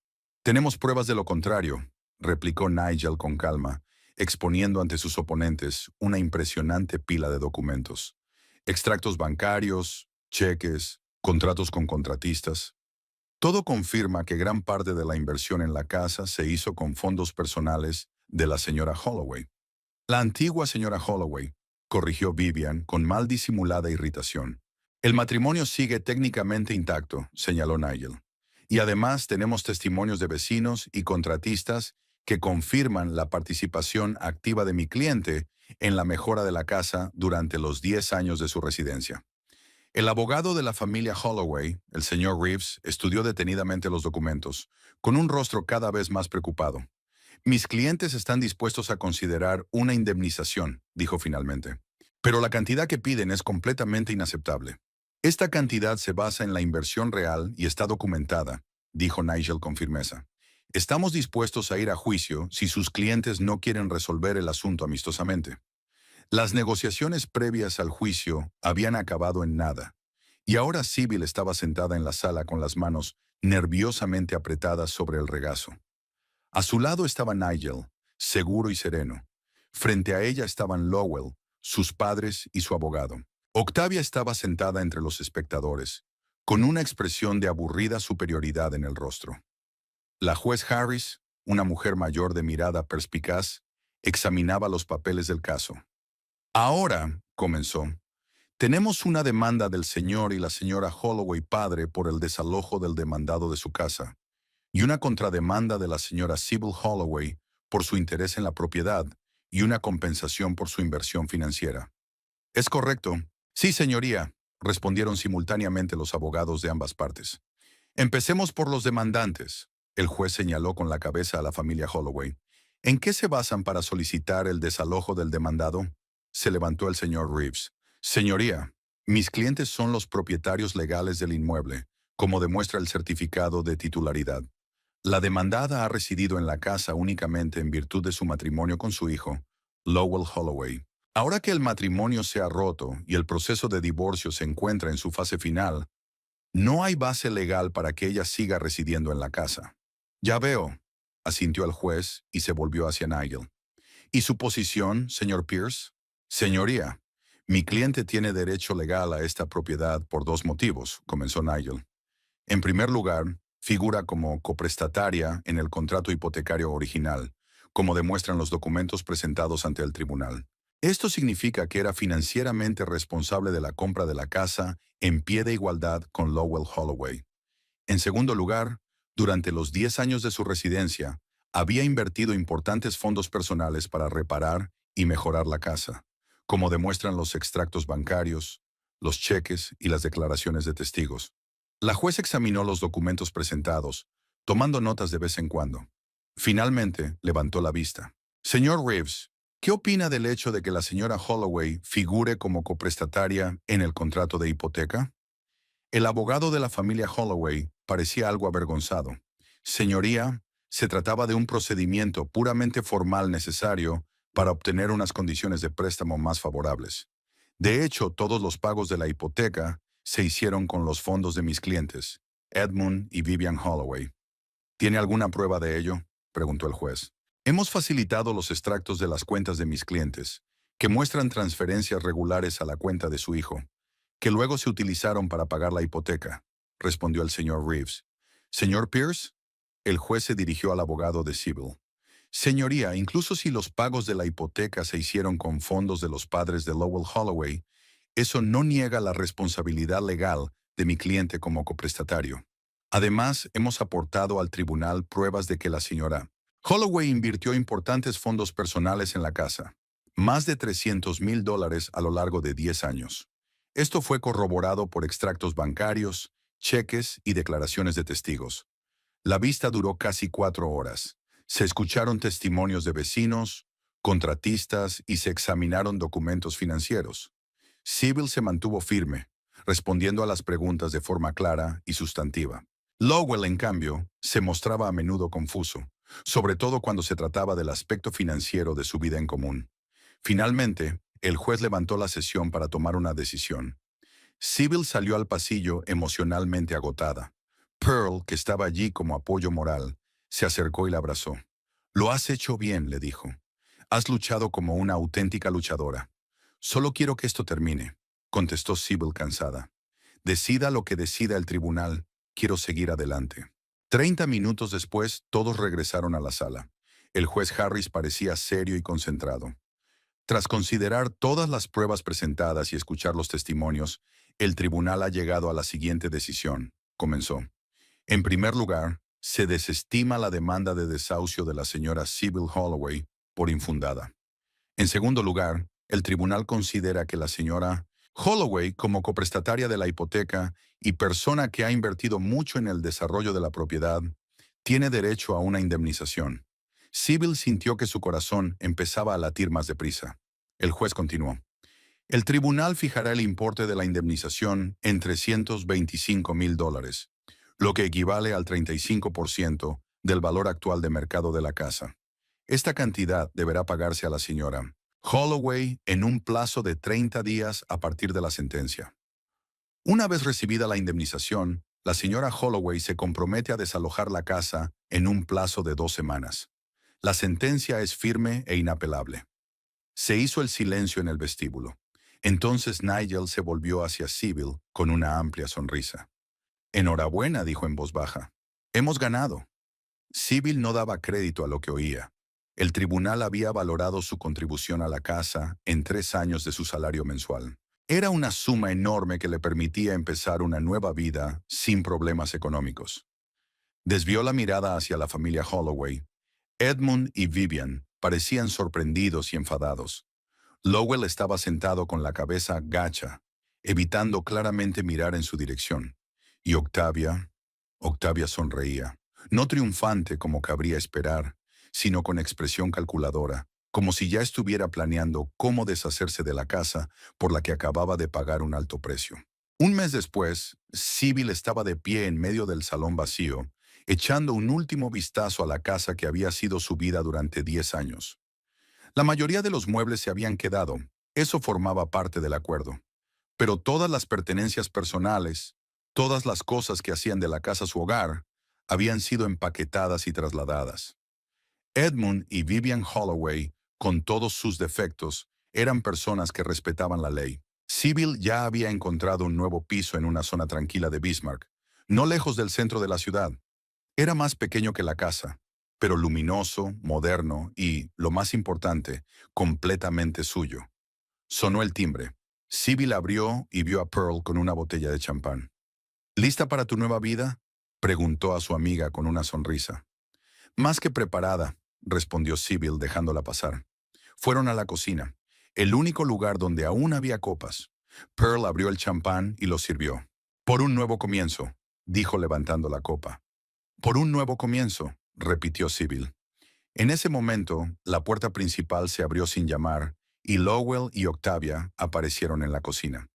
Tenemos pruebas de lo contrario, replicó Nigel con calma, exponiendo ante sus oponentes una impresionante pila de documentos. Extractos bancarios, cheques, contratos con contratistas. Todo confirma que gran parte de la inversión en la casa se hizo con fondos personales de la señora Holloway. La antigua señora Holloway, corrigió Vivian con mal disimulada irritación. El matrimonio sigue técnicamente intacto, señaló Nigel. Y además tenemos testimonios de vecinos y contratistas que confirman la participación activa de mi cliente en la mejora de la casa durante los 10 años de su residencia. El abogado de la familia Holloway, el señor Reeves, estudió detenidamente los documentos, con un rostro cada vez más preocupado. Mis clientes están dispuestos a considerar una indemnización, dijo finalmente. Pero la cantidad que piden es completamente inaceptable. Esta cantidad se basa en la inversión real y está documentada, dijo Nigel con firmeza. Estamos dispuestos a ir a juicio si sus clientes no quieren resolver el asunto amistosamente. Las negociaciones previas al juicio habían acabado en nada, y ahora Sybil estaba sentada en la sala con las manos nerviosamente apretadas sobre el regazo. A su lado estaba Nigel, seguro y sereno. Frente a ella estaban Lowell, sus padres y su abogado. Octavia estaba sentada entre los espectadores, con una expresión de aburrida superioridad en el rostro. La juez Harris, una mujer mayor de mirada perspicaz, examinaba los papeles del caso. Ahora, comenzó, tenemos una demanda del señor y la señora Holloway padre por el desalojo del demandado de su casa, y una contrademanda de la señora Sybil Holloway por su interés en la propiedad y una compensación por su inversión financiera. ¿Es correcto? Sí, señoría, respondieron simultáneamente los abogados de ambas partes. Empecemos por los demandantes. El juez señaló con la cabeza a la familia Holloway. ¿En qué se basan para solicitar el desalojo del demandado? Se levantó el señor Reeves. Señoría, mis clientes son los propietarios legales del inmueble, como demuestra el certificado de titularidad. La demandada ha residido en la casa únicamente en virtud de su matrimonio con su hijo, Lowell Holloway. Ahora que el matrimonio se ha roto y el proceso de divorcio se encuentra en su fase final, no hay base legal para que ella siga residiendo en la casa. Ya veo, asintió el juez y se volvió hacia Nigel. ¿Y su posición, señor Pierce? Señoría, mi cliente tiene derecho legal a esta propiedad por dos motivos, comenzó Nigel. En primer lugar, figura como coprestataria en el contrato hipotecario original, como demuestran los documentos presentados ante el tribunal. Esto significa que era financieramente responsable de la compra de la casa en pie de igualdad con Lowell Holloway. En segundo lugar, durante los 10 años de su residencia, había invertido importantes fondos personales para reparar y mejorar la casa, como demuestran los extractos bancarios, los cheques y las declaraciones de testigos. La juez examinó los documentos presentados, tomando notas de vez en cuando. Finalmente, levantó la vista. Señor Reeves, ¿qué opina del hecho de que la señora Holloway figure como coprestataria en el contrato de hipoteca? El abogado de la familia Holloway parecía algo avergonzado. Señoría, se trataba de un procedimiento puramente formal necesario para obtener unas condiciones de préstamo más favorables. De hecho, todos los pagos de la hipoteca se hicieron con los fondos de mis clientes, Edmund y Vivian Holloway. ¿Tiene alguna prueba de ello?, preguntó el juez. Hemos facilitado los extractos de las cuentas de mis clientes, que muestran transferencias regulares a la cuenta de su hijo, que luego se utilizaron para pagar la hipoteca, respondió el señor Reeves. Señor Pierce, el juez se dirigió al abogado de Sybil. Señoría, incluso si los pagos de la hipoteca se hicieron con fondos de los padres de Lowell Holloway, eso no niega la responsabilidad legal de mi cliente como coprestatario. Además, hemos aportado al tribunal pruebas de que la señora Holloway invirtió importantes fondos personales en la casa, más de $300,000 a lo largo de 10 años. Esto fue corroborado por extractos bancarios, cheques y declaraciones de testigos. La vista duró casi 4 horas. Se escucharon testimonios de vecinos, contratistas y se examinaron documentos financieros. Sybil se mantuvo firme, respondiendo a las preguntas de forma clara y sustantiva. Lowell, en cambio, se mostraba a menudo confuso, sobre todo cuando se trataba del aspecto financiero de su vida en común. Finalmente, el juez levantó la sesión para tomar una decisión. Sybil salió al pasillo emocionalmente agotada. Pearl, que estaba allí como apoyo moral, se acercó y la abrazó. «Lo has hecho bien», le dijo. «Has luchado como una auténtica luchadora». «Solo quiero que esto termine», contestó Sybil cansada. «Decida lo que decida el tribunal, quiero seguir adelante». 30 minutos después, todos regresaron a la sala. El juez Harris parecía serio y concentrado. Tras considerar todas las pruebas presentadas y escuchar los testimonios, el tribunal ha llegado a la siguiente decisión, comenzó. En primer lugar, Se desestima la demanda de desahucio de la señora Sybil Holloway por infundada. En segundo lugar, el tribunal considera que la señora Holloway, como coprestataria de la hipoteca y persona que ha invertido mucho en el desarrollo de la propiedad, tiene derecho a una indemnización. Sybil sintió que su corazón empezaba a latir más deprisa. El juez continuó. El tribunal fijará el importe de la indemnización en $325,000, lo que equivale al 35% del valor actual de mercado de la casa. Esta cantidad deberá pagarse a la señora Holloway en un plazo de 30 días a partir de la sentencia. Una vez recibida la indemnización, la señora Holloway se compromete a desalojar la casa en un plazo de 2 semanas. La sentencia es firme e inapelable. Se hizo el silencio en el vestíbulo. Entonces Nigel se volvió hacia Sybil con una amplia sonrisa. Enhorabuena, dijo en voz baja. Hemos ganado. Sybil no daba crédito a lo que oía. El tribunal había valorado su contribución a la casa en 3 años de su salario mensual. Era una suma enorme que le permitía empezar una nueva vida sin problemas económicos. Desvió la mirada hacia la familia Holloway. Edmund y Vivian parecían sorprendidos y enfadados. Lowell estaba sentado con la cabeza gacha, evitando claramente mirar en su dirección. Y Octavia sonreía, no triunfante como cabría esperar, sino con expresión calculadora, como si ya estuviera planeando cómo deshacerse de la casa por la que acababa de pagar un alto precio. Un mes después, Sybil estaba de pie en medio del salón vacío, echando un último vistazo a la casa que había sido su vida durante 10 años. La mayoría de los muebles se habían quedado, eso formaba parte del acuerdo. Pero todas las pertenencias personales, todas las cosas que hacían de la casa su hogar, habían sido empaquetadas y trasladadas. Edmund y Vivian Holloway, con todos sus defectos, eran personas que respetaban la ley. Sybil ya había encontrado un nuevo piso en una zona tranquila de Bismarck, no lejos del centro de la ciudad. Era más pequeño que la casa, pero luminoso, moderno y, lo más importante, completamente suyo. Sonó el timbre. Sybil abrió y vio a Pearl con una botella de champán. ¿Lista para tu nueva vida?, preguntó a su amiga con una sonrisa. Más que preparada, respondió Sybil dejándola pasar. Fueron a la cocina, el único lugar donde aún había copas. Pearl abrió el champán y lo sirvió. Por un nuevo comienzo, dijo levantando la copa. Por un nuevo comienzo, repitió Sybil. En ese momento, la puerta principal se abrió sin llamar y Lowell y Octavia aparecieron en la cocina.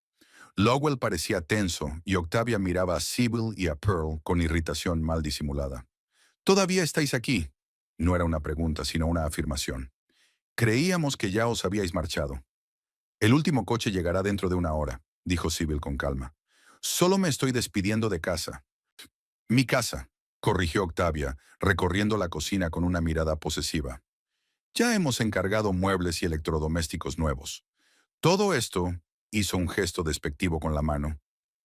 Lowell parecía tenso y Octavia miraba a Sybil y a Pearl con irritación mal disimulada. ¿Todavía estáis aquí? No era una pregunta, sino una afirmación. Creíamos que ya os habíais marchado. El último coche llegará dentro de 1 hora, dijo Sybil con calma. Solo me estoy despidiendo de casa. Mi casa, corrigió Octavia, recorriendo la cocina con una mirada posesiva. Ya hemos encargado muebles y electrodomésticos nuevos. Todo esto, hizo un gesto despectivo con la mano,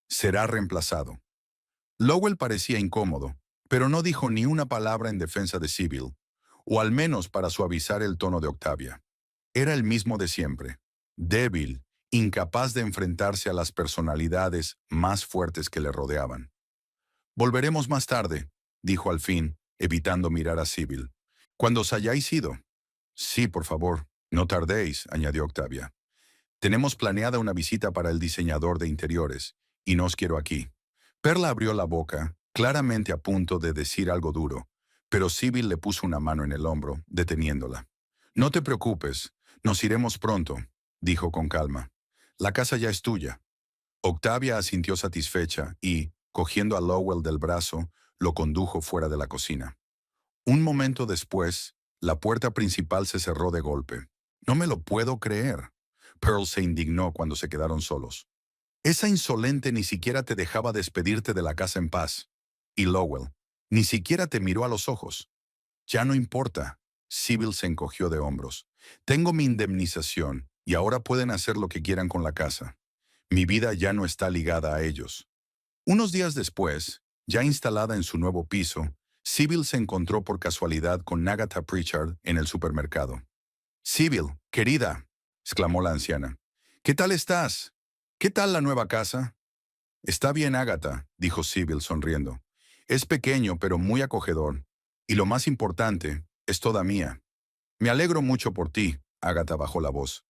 será reemplazado. Lowell parecía incómodo, pero no dijo ni una palabra en defensa de Sybil, o al menos para suavizar el tono de Octavia. Era el mismo de siempre, débil, incapaz de enfrentarse a las personalidades más fuertes que le rodeaban. Volveremos más tarde, dijo al fin, evitando mirar a Sybil. Cuando os hayáis ido. Sí, por favor, no tardéis, añadió Octavia. Tenemos planeada una visita para el diseñador de interiores, y no os quiero aquí. Perla abrió la boca, claramente a punto de decir algo duro, pero Sybil le puso una mano en el hombro, deteniéndola. No te preocupes, nos iremos pronto, dijo con calma. La casa ya es tuya. Octavia asintió satisfecha y, cogiendo a Lowell del brazo, lo condujo fuera de la cocina. Un momento después, la puerta principal se cerró de golpe. No me lo puedo creer. Pearl se indignó cuando se quedaron solos. Esa insolente ni siquiera te dejaba despedirte de la casa en paz. Y Lowell, ni siquiera te miró a los ojos. Ya no importa. Sybil se encogió de hombros. Tengo mi indemnización y ahora pueden hacer lo que quieran con la casa. Mi vida ya no está ligada a ellos. Unos días después, ya instalada en su nuevo piso, Sybil se encontró por casualidad con Agatha Pritchard en el supermercado. «Sybil, querida», exclamó la anciana. «¿Qué tal estás? ¿Qué tal la nueva casa?» «Está bien, Agatha», dijo Sybil sonriendo. Es pequeño pero muy acogedor. Y lo más importante, es toda mía. Me alegro mucho por ti, Agatha bajó la voz.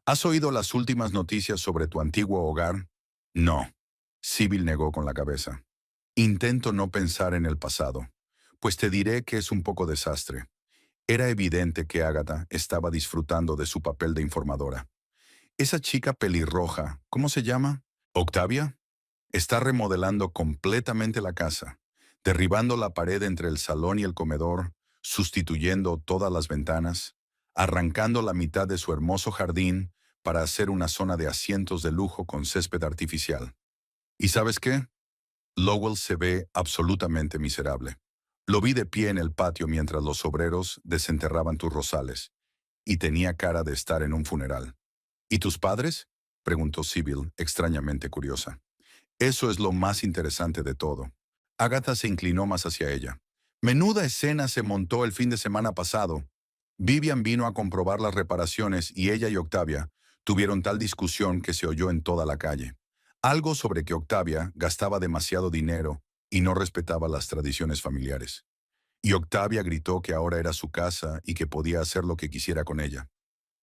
¿Has oído las últimas noticias sobre tu antiguo hogar? No. Sibyl negó con la cabeza. Intento no pensar en el pasado, pues te diré que es un poco desastre. Era evidente que Agatha estaba disfrutando de su papel de informadora. Esa chica pelirroja, ¿cómo se llama? ¿Octavia? Está remodelando completamente la casa, derribando la pared entre el salón y el comedor, sustituyendo todas las ventanas, arrancando la mitad de su hermoso jardín para hacer una zona de asientos de lujo con césped artificial. ¿Y sabes qué? Lowell se ve absolutamente miserable. Lo vi de pie en el patio mientras los obreros desenterraban tus rosales, y tenía cara de estar en un funeral. ¿Y tus padres? Preguntó Sibyl, extrañamente curiosa. Eso es lo más interesante de todo. Agatha se inclinó más hacia ella. Menuda escena se montó el fin de semana pasado. Vivian vino a comprobar las reparaciones y ella y Octavia tuvieron tal discusión que se oyó en toda la calle. Algo sobre que Octavia gastaba demasiado dinero y no respetaba las tradiciones familiares. Y Octavia gritó que ahora era su casa y que podía hacer lo que quisiera con ella.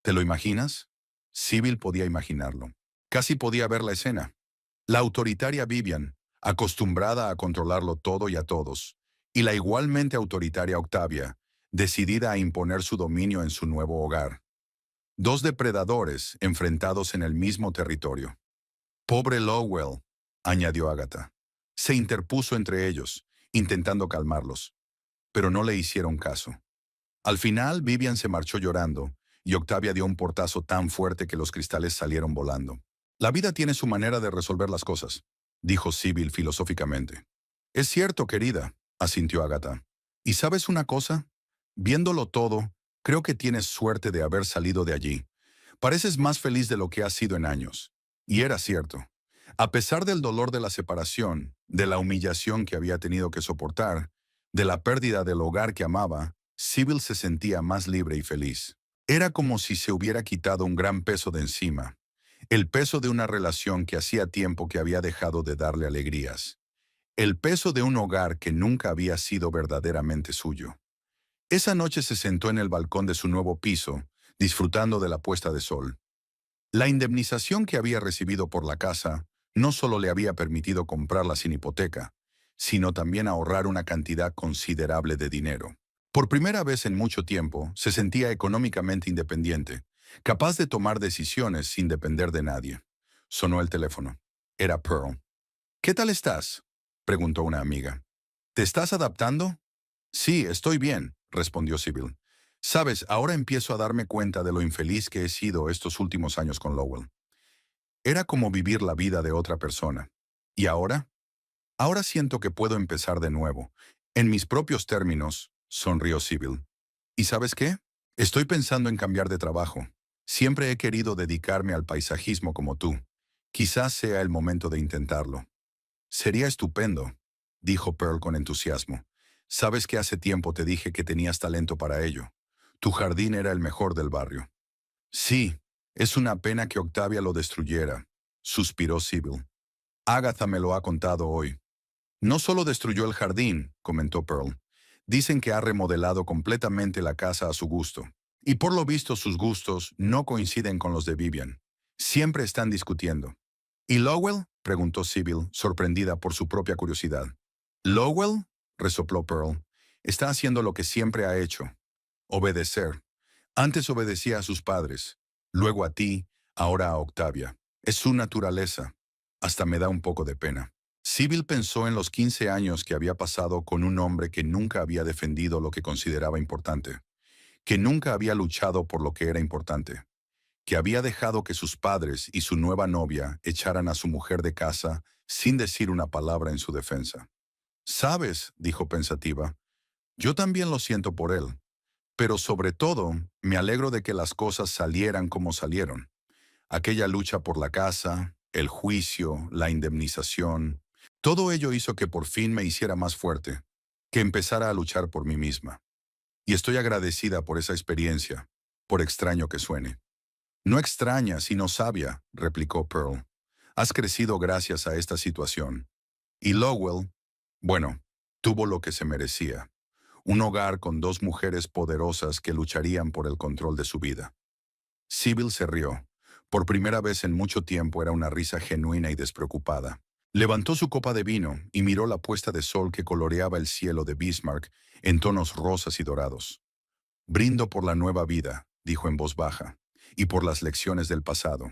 ¿Te lo imaginas? Sibyl podía imaginarlo. Casi podía ver la escena. La autoritaria Vivian, acostumbrada a controlarlo todo y a todos, y la igualmente autoritaria Octavia, decidida a imponer su dominio en su nuevo hogar. Dos depredadores enfrentados en el mismo territorio. Pobre Lowell, añadió Agatha. Se interpuso entre ellos, intentando calmarlos, pero no le hicieron caso. Al final, Vivian se marchó llorando, y Octavia dio un portazo tan fuerte que los cristales salieron volando. La vida tiene su manera de resolver las cosas, dijo Sibyl filosóficamente. Es cierto, querida, asintió Agatha. ¿Y sabes una cosa? Viéndolo todo, creo que tienes suerte de haber salido de allí. Pareces más feliz de lo que has sido en años. Y era cierto. A pesar del dolor de la separación, de la humillación que había tenido que soportar, de la pérdida del hogar que amaba, Sibyl se sentía más libre y feliz. Era como si se hubiera quitado un gran peso de encima, el peso de una relación que hacía tiempo que había dejado de darle alegrías, el peso de un hogar que nunca había sido verdaderamente suyo. Esa noche se sentó en el balcón de su nuevo piso, disfrutando de la puesta de sol. La indemnización que había recibido por la casa no solo le había permitido comprarla sin hipoteca, sino también ahorrar una cantidad considerable de dinero. Por primera vez en mucho tiempo, se sentía económicamente independiente, capaz de tomar decisiones sin depender de nadie. Sonó el teléfono. Era Pearl. ¿Qué tal estás?, preguntó una amiga. ¿Te estás adaptando? Sí, estoy bien, respondió Sibyl. Sabes, ahora empiezo a darme cuenta de lo infeliz que he sido estos últimos años con Lowell. Era como vivir la vida de otra persona. ¿Y ahora? Ahora siento que puedo empezar de nuevo. En mis propios términos, sonrió Sibyl. ¿Y sabes qué? Estoy pensando en cambiar de trabajo. Siempre he querido dedicarme al paisajismo como tú. Quizás sea el momento de intentarlo. Sería estupendo, dijo Pearl con entusiasmo. Sabes que hace tiempo te dije que tenías talento para ello. Tu jardín era el mejor del barrio. Sí, es una pena que Octavia lo destruyera, suspiró Sibyl. Agatha me lo ha contado hoy. No solo destruyó el jardín, comentó Pearl. Dicen que ha remodelado completamente la casa a su gusto. Y por lo visto sus gustos no coinciden con los de Vivian. Siempre están discutiendo. ¿Y Lowell?, preguntó Sibyl, sorprendida por su propia curiosidad. ¿Lowell?, resopló Pearl. Está haciendo lo que siempre ha hecho. Obedecer. Antes obedecía a sus padres, luego a ti, ahora a Octavia. Es su naturaleza. Hasta me da un poco de pena. Sibyl pensó en los 15 años que había pasado con un hombre que nunca había defendido lo que consideraba importante, que nunca había luchado por lo que era importante, que había dejado que sus padres y su nueva novia echaran a su mujer de casa sin decir una palabra en su defensa. «Sabes», dijo pensativa, «yo también lo siento por él, pero sobre todo me alegro de que las cosas salieran como salieron. Aquella lucha por la casa, el juicio, la indemnización, todo ello hizo que por fin me hiciera más fuerte, que empezara a luchar por mí misma. Y estoy agradecida por esa experiencia, por extraño que suene». «No extraña, sino sabia», replicó Pearl. «Has crecido gracias a esta situación. Y Lowell, bueno, Tuvo lo que se merecía, un hogar con dos mujeres poderosas que lucharían por el control de su vida. Sybil se rió. Por primera vez en mucho tiempo era una risa genuina y despreocupada. Levantó su copa de vino y miró la puesta de sol que coloreaba el cielo de Bismarck en tonos rosas y dorados. Brindo por la nueva vida, dijo en voz baja, y por las lecciones del pasado.